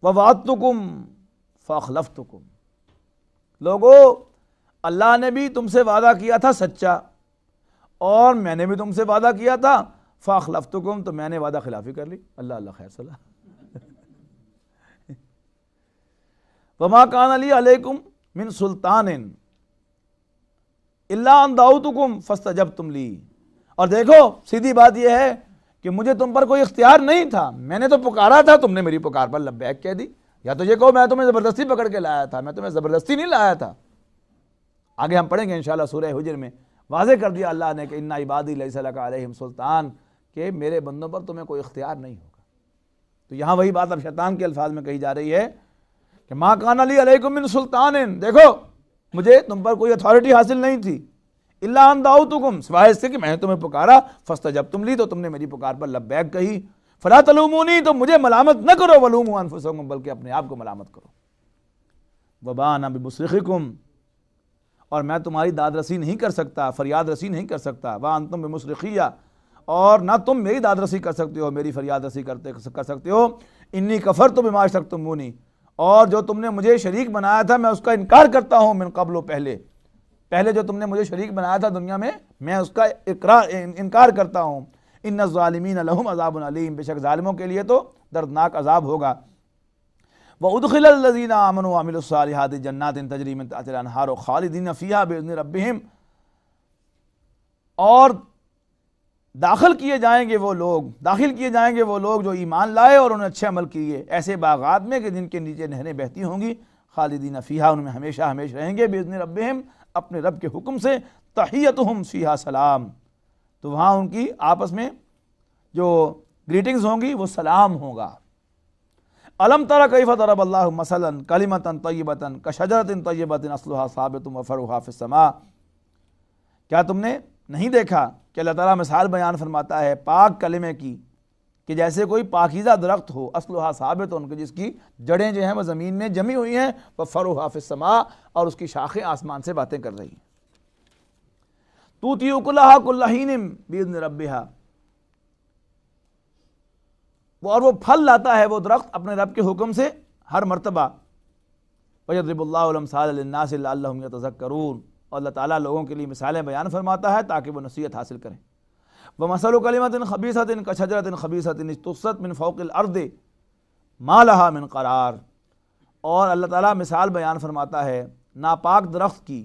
ووعدتکم فاخلفتکم، لوگو اللہ نے بھی تم سے وعدہ کیا تھا سچا، اور میں نے بھی تم سے وعدہ کیا تھا، فاخلفتکم، تو میں نے وعدہ خلافی کر لی۔ اللہ اللہ خیر صلاح، وما کان لی علیکم من سلطان الا ان دعوتکم فاستجبتم لی. اور دیکھو سیدھی بات یہ ہے کہ مجھے تم پر کوئی اختیار نہیں تھا، میں نے تو پکارا تھا، تم نے میری پکار پر لبیک کہہ دی. یا تو یہ کہو میں تمہیں زبردستی پکڑ کے لایا تھا، میں تمہیں زبردستی نہیں لایا تھا. آگے ہم پڑھیں گے انشاءاللہ سورہ حجر میں واضح کر دیا اللہ نے کہ ان عبادی لیس لک علیہم سلطان، کہ میرے بندوں پر تمہیں کوئی اختیار نہیں ہوگا. تو یہاں وہی بات اب شیطان کے الفاظ میں کہی جا رہی ہے کہ ما کان لی علیکم من سلطان، دیکھو مجھے تم پر کوئی اتھارٹی حاصل نہیں تھی، الا ان دعوتکم، سوائے اس سے کہ میں نے تمہیں پکارا، فاستجبتم لی، تو تم نے میری پکار پر لبیک کہی. فلا تلومونی، تو مجھے ملامت نہ کرو، ولوموا انفسکم، بلکہ اپنے آپ کو ملامت کرو. وما انا بمصرخکم، اور میں تمہاری داد رسی نہیں کر سکتا، فریاد رسی نہیں کر سکتا. وانتم بمصرخیہ، اور نہ تم میری داد رسی کر سکتے ہو، میری فریاد رسی کر سکتے ہو. انی کفرت بما اشرکتمونی، اور جو تم نے مجھے شریک بنایا تھا میں اس کا انکار کرتا ہوں. من قبل، پہلے جو تم نے مجھے شریک بنایا تھا دنیا میں اس کا انکار کرتا ہوں. ان الظالمین لہم عذاب علیم، بے شک ظالموں کے لیے تو دردناک عذاب ہوگا. وَأُدْخِلَ الَّذِينَ آمَنُوا وَعَمِلُوا الصَّالِحَاتِ جَنَّاتٍ تَجْرِی مِن تحتها الْأَنْہَارُ خَالِدِینَ فِیہا بِإِذْنِ رَبِّہِم، اور داخل کیے جائیں گے وہ لوگ جو ایمان لائے اور انہوں نے اچھے عمل کیے، ایسے باغات میں کہ جن کے نیچے نہریں بہتی ہوں گی. خالدین فیہا، ان میں ہمیشہ ہمیشہ رہیں گے. بِإِذْنِ رَبِّہم، اپنے رب کے حکم سے. تحیتہم فیہا سلام، تو وہاں ان کی آپس میں جو گریٹنگز ہوں گی وہ سلام ہوگا. الم تر کیف ضرب اللہ مثلا کلمۃ طیبۃ کشجرۃ طیبۃ اصلها ثابت وفرعها فی السماء، کیا تم نے نہیں دیکھا کہ اللہ تعالیٰ مثال بیان فرماتا ہے پاک کلمے کی کہ جیسے کوئی پاکیزہ درخت ہو، اصلها ثابت، ان کے جس کی جڑیں جو ہیں وہ زمین میں جمی ہوئی ہیں، وفرعها فی السماء، اور اس کی شاخیں آسمان سے باتیں کر رہی ہیں. تؤتی اکلها کل حین باذن ربها، اور وہ پھل لاتا ہے وہ درخت اپنے رب کے حکم سے ہر مرتبہ. وَيَضْرِبُ اللَّهُ الْأَمْثَالَ لِلنَّاسِ لَعَلَّهُمْ يَتَذَكَّرُونَ، اور اللہ تعالیٰ لوگوں کے لیے مثالیں بیان فرماتا ہے تاکہ وہ نصیحت حاصل کریں. وَمَثَلُ كَلِمَةٍ خَبِيثَةٍ كَشَجَرَةٍ خَبِيثَةٍ اجْتُثَّتْ مِنْ فَوْقِ الْأَرْضِ مَا لَهَا مِنْ قَرَارٍ، اور اللہ تعالیٰ مثال بیان فرماتا ہے ناپاک درخت کی،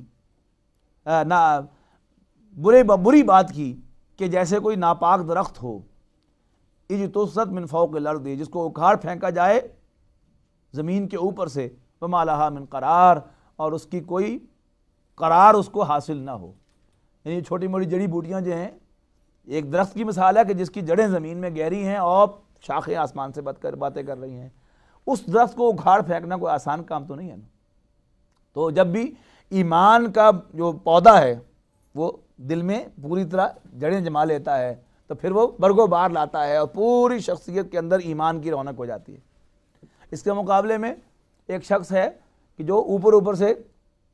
بری بات کی، کہ جیسے کوئی ناپاک درخت ہو، اجتثت من فوق الارض، جس کو اکھاڑ پھینکا جائے زمین کے اوپر سے، وما لہا من قرار، اور اس کی کوئی قرار اس کو حاصل نہ ہو. یعنی چھوٹی موٹی جڑی بوٹیاں جو ہیں، ایک درخت کی مثال ہے کہ جس کی جڑیں زمین میں گہری ہیں اور شاخیں آسمان سے باتیں کر رہی ہیں. اس درخت کو اکھاڑ پھینکنا کوئی آسان کام تو نہیں ہے نا. تو جب بھی ایمان کا جو پودا ہے وہ دل میں پوری طرح جڑیں جما لیتا ہے تو پھر وہ برگو بار لاتا ہے اور پوری شخصیت کے اندر ایمان کی رونق ہو جاتی ہے. اس کے مقابلے میں ایک شخص ہے کہ جو اوپر سے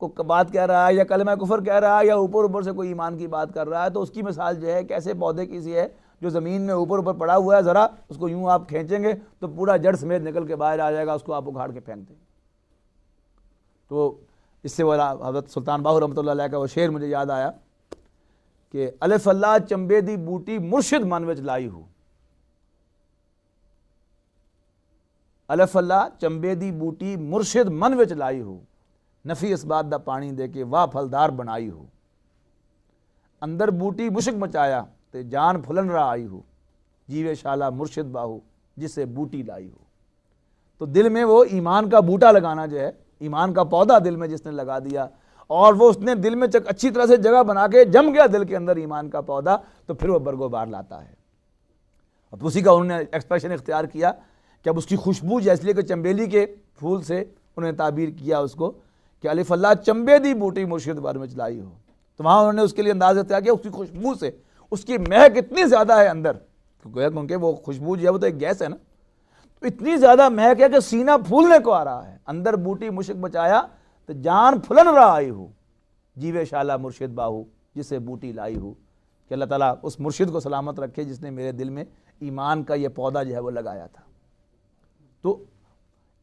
کو بات کہہ رہا ہے یا کلمہ کفر کہہ رہا ہے یا اوپر سے کوئی ایمان کی بات کر رہا ہے، تو اس کی مثال جو ہے کیسے پودے کی سی ہے جو زمین میں اوپر پڑا ہوا ہے، ذرا اس کو یوں آپ کھینچیں گے تو پورا جڑ سمیت نکل کے باہر آ جائے گا، اس کو آپ اکھاڑ کے پھینک دیں. تو اس سے وہ حضرت سلطان باہو رحمۃ اللہ علیہ کا وہ شعر مجھے یاد آیا کہ الف اللہ چمبے دی بوٹی مرشد من وچ لائی ہو، الف اللہ چمبے دی بوٹی مرشد من وچ لائی ہو، نفی اس بات دا پانی دے کے واہ پھلدار بنائی ہو، اندر بوٹی مشک مچایا تے جان پھلن را آئی ہو، جیوے شالا مرشد باہو جسے بوٹی لائی ہو. تو دل میں وہ ایمان کا بوٹا لگانا جو ہے، ایمان کا پودا دل میں جس نے لگا دیا اور وہ اس نے دل میں اچھی طرح سے جگہ بنا کے جم گیا دل کے اندر ایمان کا پودا، تو پھر وہ برگو بار لاتا ہے. اب اسی کا انہوں نے ایکسپریشن اختیار کیا کہ اب اس کی خوشبو جیسے کہ چمبیلی کے پھول سے انہوں نے تعبیر کیا اس کو کہ الف اللہ چمبے دی بوٹی مرشد بار میں چلائی ہو. تو وہاں انہوں نے اس کے لیے انداز اختیار کیا اس کی خوشبو سے، اس کی مہک اتنی زیادہ ہے اندر، کیونکہ وہ خوشبو جو ہے وہ تو ایک گیس ہے نا، تو اتنی زیادہ مہک ہے کہ سینہ پھولنے کو آ رہا ہے. اندر بوٹی مشک بچایا تو جان پھلن رہا آئی ہو، جیوے شالا مرشد باہو جسے بوٹی لائی ہو. کہ اللہ تعالیٰ اس مرشد کو سلامت رکھے جس نے میرے دل میں ایمان کا یہ پودا جو ہے وہ لگایا تھا. تو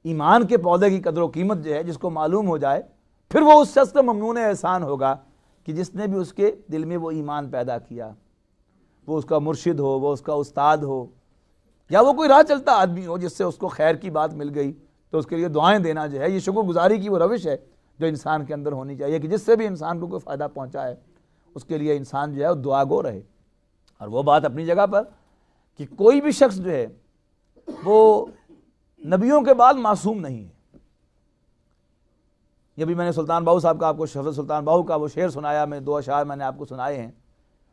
ایمان کے پودے کی قدر و قیمت جو ہے جس کو معلوم ہو جائے، پھر وہ اس شخص کا ممنون احسان ہوگا کہ جس نے بھی اس کے دل میں وہ ایمان پیدا کیا، وہ اس کا مرشد ہو، وہ اس کا استاد ہو، یا وہ کوئی راہ چلتا آدمی ہو جس سے اس کو خیر کی بات مل گئی، تو اس کے لیے دعائیں دینا جو ہے یہ شکر گزاری کی وہ روش ہے جو انسان کے اندر ہونی چاہیے کہ جس سے بھی انسان کو کوئی فائدہ پہنچا ہے اس کے لیے انسان جو ہے وہ دعا گو رہے۔ اور وہ بات اپنی جگہ پر کہ کوئی بھی شخص جو ہے وہ نبیوں کے بعد معصوم نہیں ہے۔ یہ بھی میں نے سلطان باہو صاحب کا آپ کو شفیع سلطان باہو کا وہ شعر سنایا، میں 2 اشعار میں نے آپ کو سنائے ہیں۔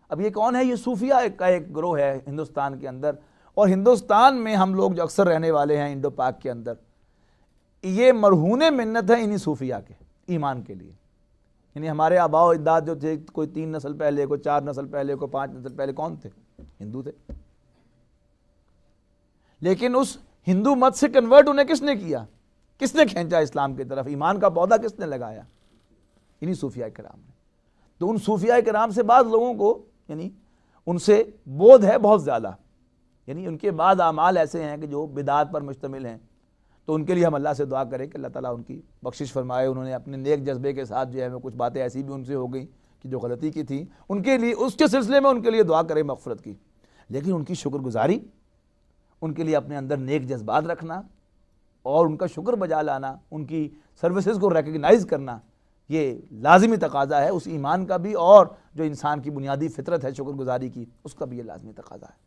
اب یہ کون ہے؟ یہ صوفیہ کا ایک گروہ ہے ہندوستان کے اندر، اور ہندوستان میں ہم لوگ جو اکثر رہنے والے ہیں انڈو پاک کے اندر، یہ مرہون منت ہے انہی صوفیہ کے ایمان کے لیے۔ یعنی ہمارے آباء و اجداد جو تھے، کوئی 3 نسل پہلے، کوئی 4 نسل پہلے، کوئی 5 نسل پہلے، کون تھے؟ ہندو تھے۔ لیکن اس ہندو مت سے کنورٹ انہیں کس نے کیا؟ کس نے کھینچا اسلام کی طرف؟ ایمان کا پودا کس نے لگایا؟ انہی صوفیاء کرام نے۔ تو ان صوفیاء کرام سے بعض لوگوں کو یعنی ان سے بودھ ہے بہت زیادہ، یعنی ان کے بعض اعمال ایسے ہیں کہ جو بدعات پر مشتمل ہیں، تو ان کے لیے ہم اللہ سے دعا کریں کہ اللہ تعالیٰ ان کی بخشش فرمائے۔ انہوں نے اپنے نیک جذبے کے ساتھ جو ہے کچھ باتیں ایسی بھی ان سے ہو گئیں کہ جو غلطی کی تھی، ان کے لیے اس کے سلسلے میں ان کے لیے دعا کریں مغفرت کی۔ لیکن ان کی شکر گزاری، ان کے لیے اپنے اندر نیک جذبات رکھنا اور ان کا شکر بجا لانا، ان کی سروسز کو ریکگنائز کرنا، یہ لازمی تقاضا ہے اس ایمان کا بھی، اور جو انسان کی بنیادی فطرت ہے شکر گزاری کی اس کا بھی یہ لازمی تقاضا ہے۔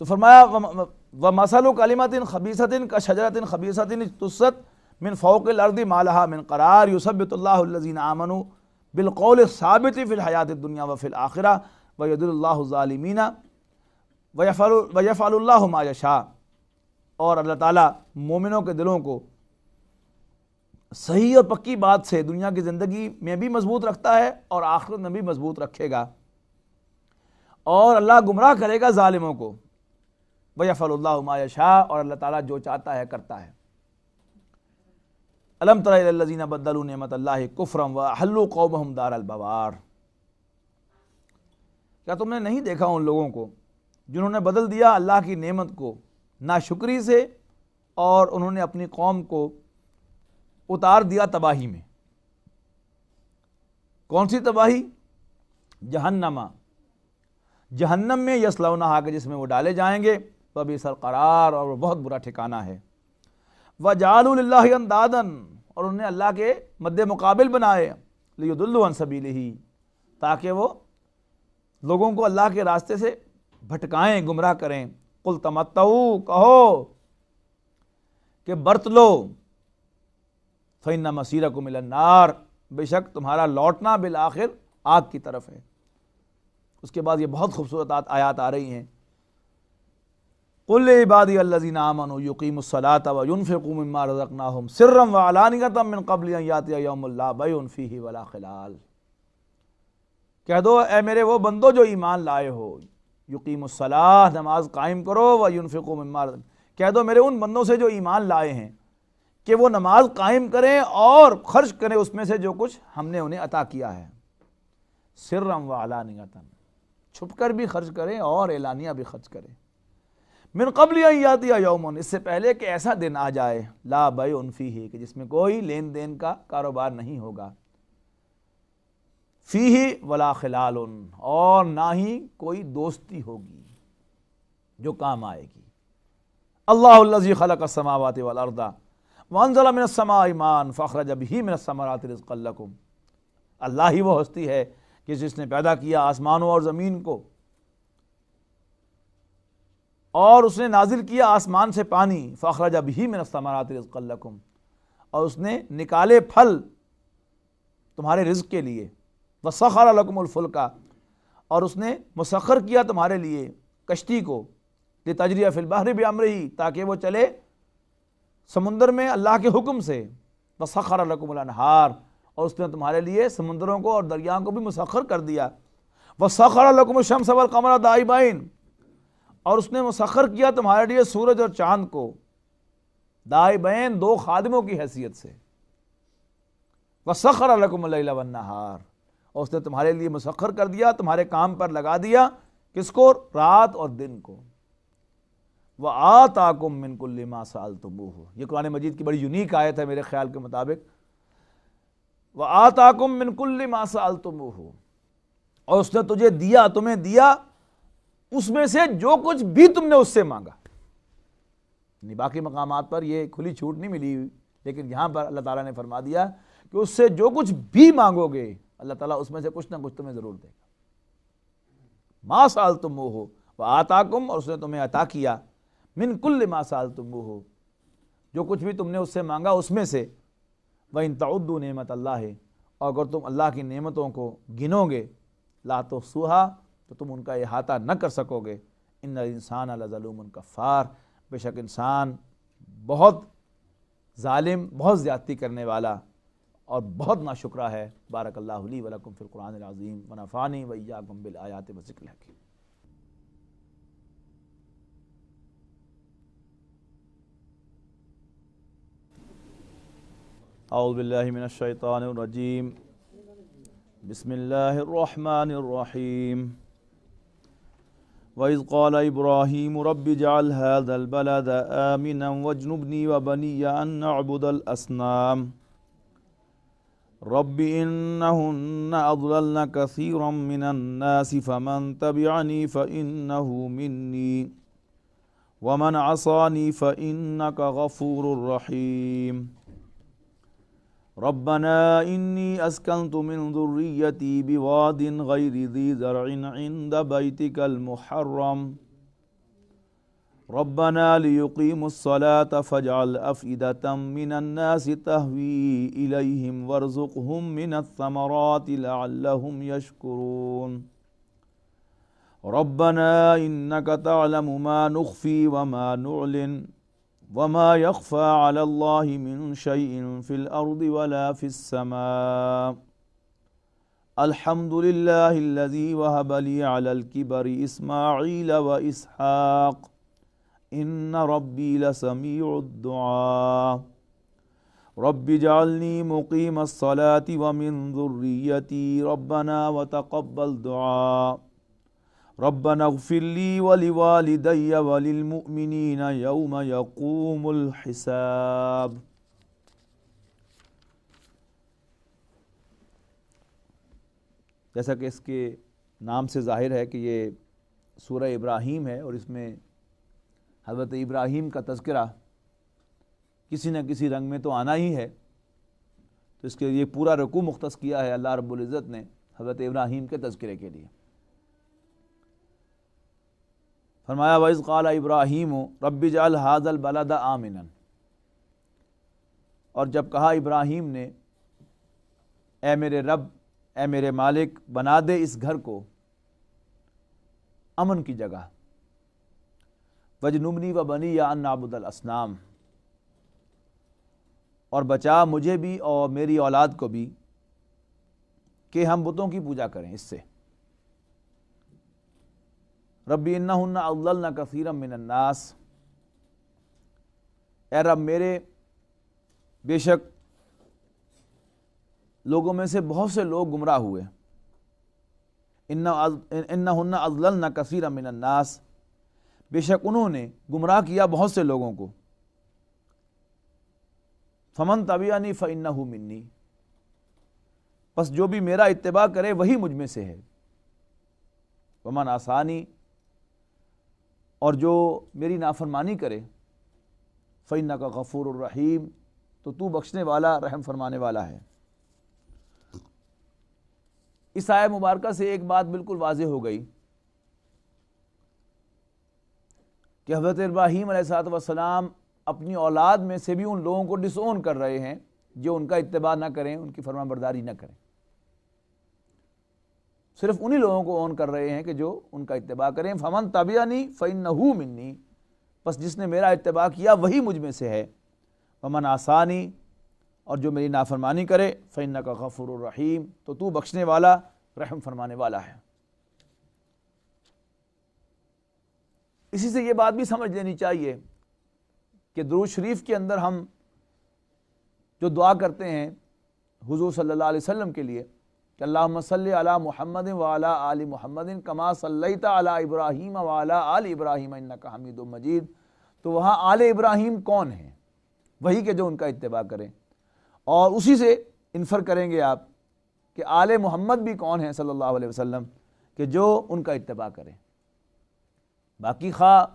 تو فرمایا وَمَثَلُ كَلِمَةٍ خَبِيثَةٍ كَشَجَرَةٍ خَبِيثَةٍ اجْتُثَّتْ مِنْ فَوْقِ الْأَرْضِ مَا لَهَا مِنْ قَرَارٍ يُثَبِّتُ اللَّهُ الَّذِينَ آمَنُوا بِالْقَوْلِ الثَّابِتِ فِي الْحَيَاةِ الدُّنْيَا وَفِي الْآخِرَةِ وَيُضِلُّ اللَّهُ الظَّالِمِينَ وَيَفْعَلُ اللَّهُ مَا يَشَاءُ۔ اور اللہ تعالیٰ مومنوں کے دلوں کو صحیح اور پکی بات سے دنیا کی زندگی میں بھی مضبوط رکھتا ہے اور آخرت میں بھی مضبوط رکھے گا، اور اللہ گمراہ کرے گا ظالموں کو۔ وَيَفْعَلُ اللَّهُ مَا يَشَاءُ، اور اللہ تعالیٰ جو چاہتا ہے کرتا ہے۔ أَلَمْ تَرَ إِلَى الَّذِينَ بَدَّلُوا نِعْمَتَ اللَّهِ كُفْرًا وَأَحَلُّوا قَوْمَهُمْ دَارَ الْبَوَارِ۔ کیا تم نے نہیں دیکھا ان لوگوں کو جنہوں نے بدل دیا اللہ کی نعمت کو ناشکری سے، اور انہوں نے اپنی قوم کو اتار دیا تباہی میں۔ کون سی تباہی؟ جہنم، جہنم میں یصلونہا، کہ جس میں وہ ڈالے جائیں گے، وبئس القرار، اور وہ بہت برا ٹھکانہ ہے۔ وجعلوا للہ اندادا، اور انہوں نے اللہ کے مد مقابل بنائے، لیضلوا عن سبیلہ، تاکہ وہ لوگوں کو اللہ کے راستے سے بھٹکائیں، گمراہ کریں۔ قل تمتعوا، کہو کہ برت لو، فإن مصیرکم الی النار، بے شک تمہارا لوٹنا بالآخر آگ کی طرف ہے۔ اس کے بعد یہ بہت خوبصورت آیات آ رہی ہیں۔ قل لعبادی الذین آمنوا یقیموا الصلاۃ وینفقوا مما رزقناہم سرا وعلانیۃ من قبل ان یأتی یوم لا بیع فیہ ولا خلال۔ کہہ دو اے میرے وہ بندو جو ایمان لائے ہو، یقیموا الصلاۃ، نماز قائم کرو، وینفقوا مما، کہہ دو میرے ان بندوں سے جو ایمان لائے ہیں کہ وہ نماز قائم کریں اور خرچ کریں اس میں سے جو کچھ ہم نے انہیں عطا کیا ہے، سرا وعلانیۃ، چھپ کر بھی خرچ کریں اور اعلانیہ بھی خرچ کریں۔ من قبل ان یاتی یوم، اس سے پہلے کہ ایسا دن آ جائے، لا بیع فیہ، کہ جس میں کوئی لین دین کا کاروبار نہیں ہوگا، فیہ ولا خلال، اور نہ ہی کوئی دوستی ہوگی جو کام آئے گی۔ اللہ الذی خلق السماوات والارض وانزل من السماء ماء فاخرج به من الثمرات رزقا لکم، اللہ ہی وہ ہستی ہے کہ جس نے پیدا کیا آسمانوں اور زمین کو، اور اس نے نازل کیا آسمان سے پانی، فاخرج به من الثمرات رزقا لکم، اور اس نے نکالے پھل تمہارے رزق کے لیے، وسخر لکم الفلک، اور اس نے مسخر کیا تمہارے لیے کشتی کو، لتجری فی البحر بامرہ، تاکہ وہ چلے سمندر میں اللہ کے حکم سے، وسخر لکم الانہار، اور اس نے تمہارے لیے سمندروں کو اور دریاؤں کو بھی مسخر کر دیا، وسخر لکم الشمس والقمر دائبین، اور اس نے مسخر کیا تمہارے لیے سورج اور چاند کو، دائبین، دو خادموں کی حیثیت سے، وسخر لکم اللیل والنہار، اور اس نے تمہارے لیے مسخر کر دیا، تمہارے کام پر لگا دیا، کس کو؟ رات اور دن کو۔ وآتاکم من کل ما سألتموہ، یہ قرآن مجید کی بڑی یونیک آیت ہے میرے خیال کے مطابق، وآتاکم من کل ما سألتموہ، اور اس نے تمہیں دیا اس میں سے جو کچھ بھی تم نے اس سے مانگا. یعنی باقی مقامات پر یہ کھلی چھوٹ نہیں ملی ہوئی، لیکن یہاں پر اللہ تعالیٰ نے فرما دیا کہ اس سے جو کچھ بھی مانگو گے اللہ تعالیٰ اس میں سے کچھ نہ کچھ تمہیں ضرور دے گا. ما سألتموہ وآتاکم، اور اس نے تمہیں عطا کیا، من کل ما سألتموہ، جو کچھ بھی تم نے اس سے مانگا اس میں سے. وَإِن تَعُدُّوا نِعْمَتَ اللَّهِ، اور اگر تم اللہ کی نعمتوں کو گنو گے، لا تحصوها، تو تم ان کا احاطہ نہ کر سکو گے. ان الانسان لظلوم کفار، بے شک انسان بہت ظالم، بہت زیادتی کرنے والا اور بہت ناشکرا ہے. بارک اللہ لی ولکم فی القرآن العظیم ونفعنی وإیاکم بالآیات والذکر الحکیم. اعوذ باللہ من الشیطان الرجیم. بسم اللہ الرحمن الرحیم. وَإِذْ قَالَ إِبْرَاهِيمُ رَبِّ اجْعَلْ هَذَا الْبَلَدَ آمِنًا وَاجْنُبْنِي وَبَنِيَّ أَن نَّعْبُدَ الْأَصْنَامَ رَبِّ إِنَّهُنَّ أَضْلَلْنَ كَثِيرًا مِّنَ النَّاسِ فَمَن تَبِعَنِي فَإِنَّهُ مِنِّي وَمَنْ عَصَانِي فَإِنَّكَ غَفُورٌ رَّحِيمٌ. ربنا إني أسكنت من ذريتي بواد غير ذي زرع عند بيتك المحرم ربنا ليقيموا الصلاة فاجعل أفئدة من الناس تهوي إليهم وارزقهم من الثمرات لعلهم يشكرون ربنا إنك تعلم ما نخفي وما نعلن وما يخفى على الله من شيء في الأرض ولا في السماء الحمد لله الذي وهب لي على الكبر إسماعيل وإسحاق إن ربي لسميع الدعاء رب اجعلني مقيم الصلاة ومن ذريتي ربنا وتقبل دعاء ربنا اغفر لي ولوالدي وللمؤمنين يوم يقوم الحساب. جیسا کہ اس کے نام سے ظاہر ہے کہ یہ سورہ ابراہیم ہے اور اس میں حضرت ابراہیم کا تذکرہ کسی نہ کسی رنگ میں تو آنا ہی ہے، تو اس کے لیے پورا رکوع مختص کیا ہے اللہ رب العزت نے حضرت ابراہیم کے تذکرے کے لیے. فرمایا وَإِذْ قَالَ إِبْرَاهِيمُ رَبِّ اجْعَلْ هَذَا الْبَلَدَ آمِنًا، اور جب کہا ابراہیم نے اے میرے رب، اے میرے مالک، بنا دے اس گھر کو امن کی جگہ. وَاجْنُبْنِي وَبَنِيَّ أَن نَّعْبُدَ الْأَصْنَامَ، اور بچا مجھے بھی اور میری اولاد کو بھی کہ ہم بتوں کی پوجا کریں اس سے. ربی انہن اضللن کثیرا من الناس، اے رب میرے، بے شک لوگوں میں سے بہت سے لوگ گمراہ ہوئے. انہن اضللن کثیرا من الناس، بے شک انہوں نے گمراہ کیا بہت سے لوگوں کو. فمن تبعنی فانہ منی، پس جو بھی میرا اتباع کرے وہی مجھ میں سے ہے. ومن عصانی، اور جو میری نافرمانی کرے، فإنک غفور الرحیم، تو بخشنے والا رحم فرمانے والا ہے. اس آیہ مبارکہ سے ایک بات بالکل واضح ہو گئی کہ حضرت ابراہیم علیہ السلام اپنی اولاد میں سے بھی ان لوگوں کو ڈس اون کر رہے ہیں جو ان کا اتباع نہ کریں، ان کی فرمان برداری نہ کریں. صرف انہی لوگوں کو اون کر رہے ہیں کہ جو ان کا اتباع کریں. فمن تبعنی فإنہ منی، پس جس نے میرا اتباع کیا وہی مجھ میں سے ہے. ومن عصانی، اور جو میری نافرمانی کرے، فإنک غفور الرحیم، تو بخشنے والا رحم فرمانے والا ہے. اسی سے یہ بات بھی سمجھ لینی چاہیے کہ درود شریف کے اندر ہم جو دعا کرتے ہیں حضور صلی اللہ علیہ وسلم کے لیے کہ اللہم صلی علی محمد وعلی آل محمد کما صلیت علی ابراہیم وعلی آل ابراہیم انک حمید مجید، تو وہاں آل ابراہیم کون ہیں؟ وہی کہ جو ان کا اتباع کریں. اور اسی سے انفر کریں گے آپ کہ آل محمد بھی کون ہیں صلی اللہ علیہ وسلم، کہ جو ان کا اتباع کریں. باقی خواہ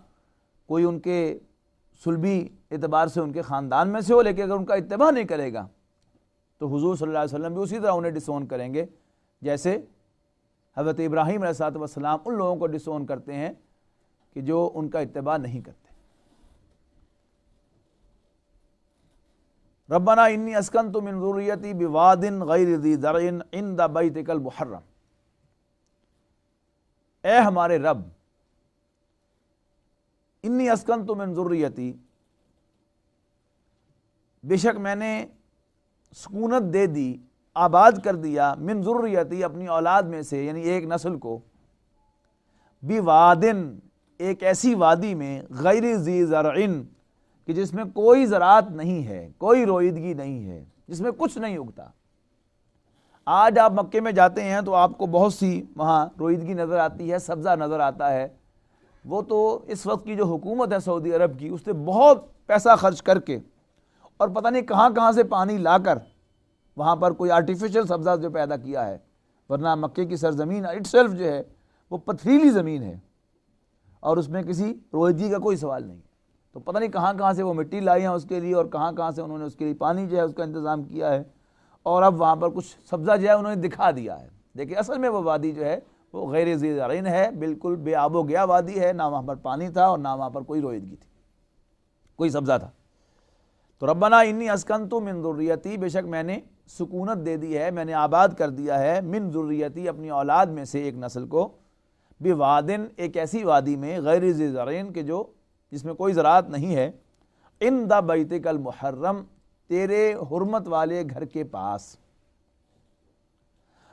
کوئی ان کے سلبی اعتبار سے ان کے خاندان میں سے ہو، لیکن اگر ان کا اتباع نہیں کرے گا تو حضور صلی اللہ علیہ وسلم بھی اسی طرح انہیں ڈسون کریں گے جیسے حضرت ابراہیم علیہ السلام ان لوگوں کو ڈسون کرتے ہیں کہ جو ان کا اتباع نہیں کرتے۔ ربنا انی اسکنت من ذریتی بواد غیر ذی زرع عند بیتک المحرم، اے ہمارے رب، انی اسکنت من ذریتی، بے شک میں نے سکونت دے دی، آباد کر دیا، من ذریتی اپنی اولاد میں سے یعنی ایک نسل کو، بوادن ایک ایسی وادی میں، غیر ذی زرع کہ جس میں کوئی زراعت نہیں ہے، کوئی روئیدگی نہیں ہے، جس میں کچھ نہیں اگتا۔ آج آپ مکے میں جاتے ہیں تو آپ کو بہت سی وہاں روئیدگی نظر آتی ہے، سبزہ نظر آتا ہے۔ وہ تو اس وقت کی جو حکومت ہے سعودی عرب کی، اس نے بہت پیسہ خرچ کر کے اور پتہ نہیں کہاں کہاں سے پانی لا کر وہاں پر کوئی آرٹیفیشل سبزہ جو پیدا کیا ہے، ورنہ مکے کی سرزمین اٹ سیلف جو ہے وہ پتھریلی زمین ہے اور اس میں کسی روئیدگی کا کوئی سوال نہیں ہے۔ تو پتہ نہیں کہاں کہاں سے وہ مٹی لائی ہیں اس کے لیے، اور کہاں کہاں سے انہوں نے اس کے لیے پانی جو ہے اس کا انتظام کیا ہے، اور اب وہاں پر کچھ سبزہ جو ہے انہوں نے دکھا دیا ہے۔ دیکھیں اصل میں وہ وادی جو ہے وہ غیر ذی زرع ہے، بالکل بے آب و گیا وادی ہے، نہ وہاں پر پانی تھا اور نہ وہاں پر کوئی روئیدگی تھی، کوئی سبزہ تھا۔ تو ربنا انی اسکنت من ذریتی، بے شک میں نے سکونت دے دی ہے، میں نے آباد کر دیا ہے، من ذریتی اپنی اولاد میں سے ایک نسل کو، بوادن ایک ایسی وادی میں، غیر ذی زرع کہ جو جس میں کوئی زراعت نہیں ہے، عند بیتک المحرم تیرے حرمت والے گھر کے پاس،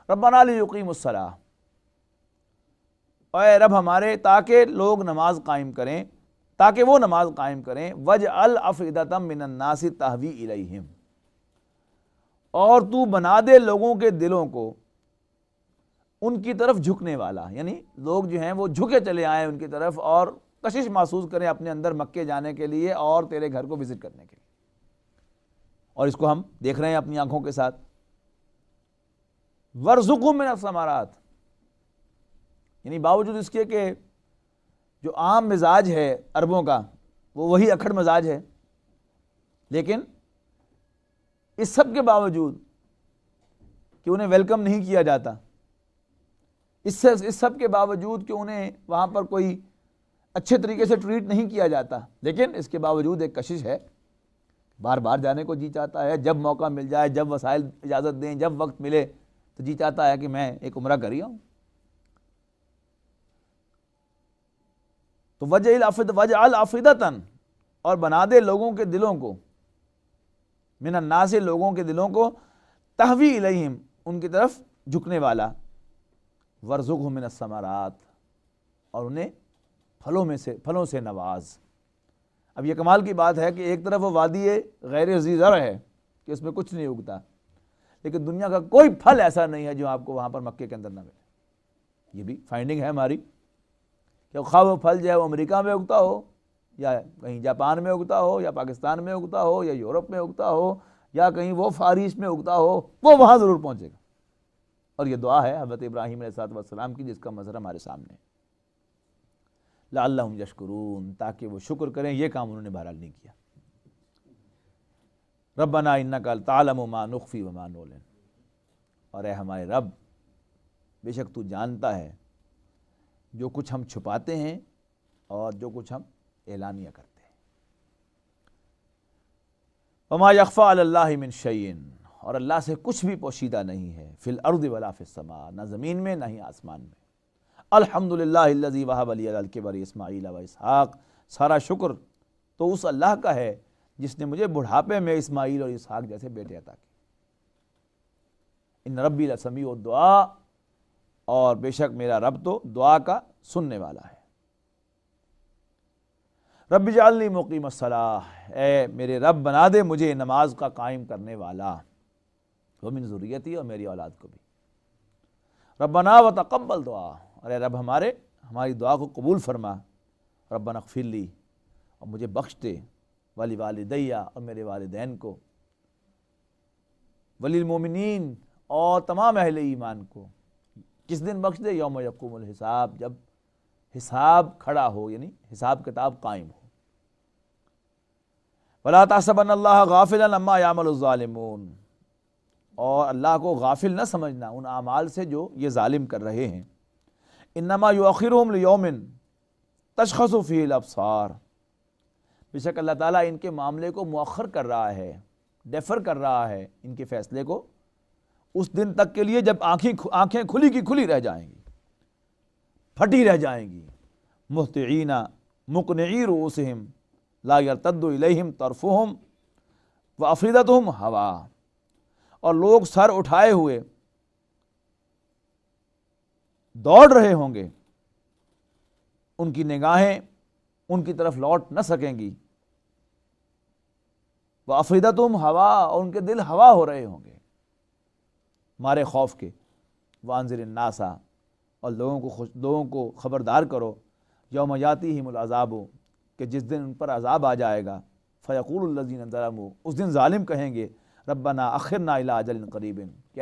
ربنا لیقیموا الصلاۃ، اے رب ہمارے تاکہ لوگ نماز قائم کریں، تاکہ وہ نماز قائم کریں، وجعل افئدۃ من الناس تہوی الیہم، اور تو بنا دے لوگوں کے دلوں کو ان کی طرف جھکنے والا، یعنی لوگ جو ہیں وہ جھکے چلے آئیں ان کی طرف اور کشش محسوس کریں اپنے اندر مکے جانے کے لیے اور تیرے گھر کو وزٹ کرنے کے لیے۔ اور اس کو ہم دیکھ رہے ہیں اپنی آنکھوں کے ساتھ۔ وارزقھم من الثمرات، یعنی باوجود اس کے کہ جو عام مزاج ہے عربوں کا وہ وہی اکھڑ مزاج ہے، لیکن اس سب کے باوجود کہ انہیں ویلکم نہیں کیا جاتا، اس سب کے باوجود کہ انہیں وہاں پر کوئی اچھے طریقے سے ٹریٹ نہیں کیا جاتا، لیکن اس کے باوجود ایک کشش ہے، بار بار جانے کو جی چاہتا ہے، جب موقع مل جائے، جب وسائل اجازت دیں، جب وقت ملے تو جی چاہتا ہے کہ میں ایک عمرہ کر ہی آؤں۔ تو وجعل افئدۃ، اور بنا دے لوگوں کے دلوں کو، من الناس لوگوں کے دلوں کو، تہوی الیہم ان کی طرف جھکنے والا، وارزقھم من الثمرات اور انہیں پھلوں سے نواز۔ اب یہ کمال کی بات ہے کہ ایک طرف وہ وادی غیر ذی زرع ہے کہ اس میں کچھ نہیں اگتا، لیکن دنیا کا کوئی پھل ایسا نہیں ہے جو آپ کو وہاں پر مکے کے اندر نہ ملے۔ یہ بھی فائنڈنگ ہے ہماری کہ خواہ وہ پھل جو ہے وہ امریکہ میں اگتا ہو، یا کہیں جاپان میں اگتا ہو، یا پاکستان میں اگتا ہو، یا یورپ میں اگتا ہو، یا کہیں وہ فار ایسٹ میں اگتا ہو، وہ وہاں ضرور پہنچے گا۔ اور یہ دعا ہے حضرت ابراہیم علیہ السلام کی، جس کا منظر ہمارے سامنے ہے، لعلہم یشکرون، تاکہ وہ شکر کریں۔ یہ کام انہوں نے بہرحال نہیں کیا۔ ربنا انک تعلم ما نخفی وما نعلن، اور اے ہمارے رب بے شک تو جانتا ہے جو کچھ ہم چھپاتے ہیں اور جو کچھ ہم اعلانیہ کرتے ہیں۔ وما یخفی علی اللہ من شیء، اور اللہ سے کچھ بھی پوشیدہ نہیں ہے، فی الارض ولا فی السماء، نہ زمین میں نہ ہی آسمان میں۔ الحمدللہ الذی وہب لی علی الکبر اسماعیل و اسحاق، سارا شکر تو اس اللہ کا ہے جس نے مجھے بڑھاپے میں اسماعیل اور اسحاق جیسے بیٹے عطا کیے۔ ان ربی لسمیع الدعاء، اور بے شک میرا رب تو دعا کا سننے والا ہے۔ رب اجعلنی مقیم الصلاۃ، اے میرے رب بنا دے مجھے نماز کا قائم کرنے والا، ومن ذریتی، اور میری اولاد کو بھی۔ ربنا وتقبل دعا، اور اے رب ہماری دعا کو قبول فرما۔ ربنا اغفر لی، اور مجھے بخش دے، ولی والدیہ، اور میرے والدین کو، وللمؤمنین، اور تمام اہل ایمان کو۔ کس دن بخش دے؟ یوم یقوم الحساب، جب حساب کھڑا ہو، یعنی حساب کتاب قائم ہو۔ وَلَا تَحْسَبَنَّ اللَّهَ غَافِلًا عَمَّا يَعْمَلُ الظَّالِمُونَ، اور اللہ کو غافل نہ سمجھنا ان اعمال سے جو یہ ظالم کر رہے ہیں۔ انما یؤخرہم لیوم تشخص فیہ الابصار، بے شک اللہ تعالیٰ ان کے معاملے کو مؤخر کر رہا ہے، ڈیفر کر رہا ہے ان کے فیصلے کو اس دن تک کے لیے جب آنکھیں کھلی کی کھلی رہ جائیں گی، پھٹی رہ جائیں گی۔ مہطعین مقنعی رؤوسہم لا یرتد الیہم طرفہم وافئدتہم ہوا، اور لوگ سر اٹھائے ہوئے دوڑ رہے ہوں گے، ان کی نگاہیں ان کی طرف لوٹ نہ سکیں گی۔ وافئدتہم ہوا، اور ان کے دل ہوا ہو رہے ہوں گے مارے خوف کے۔ وانذر الناس، اور لوگوں کو خبردار کرو، یوم یاتیہم العذاب، کہ جس دن ان پر عذاب آ جائے گا، فیقول الذین ظلموا، اس دن ظالم کہیں گے ربنا اخرنا الی اجل قریب، کہ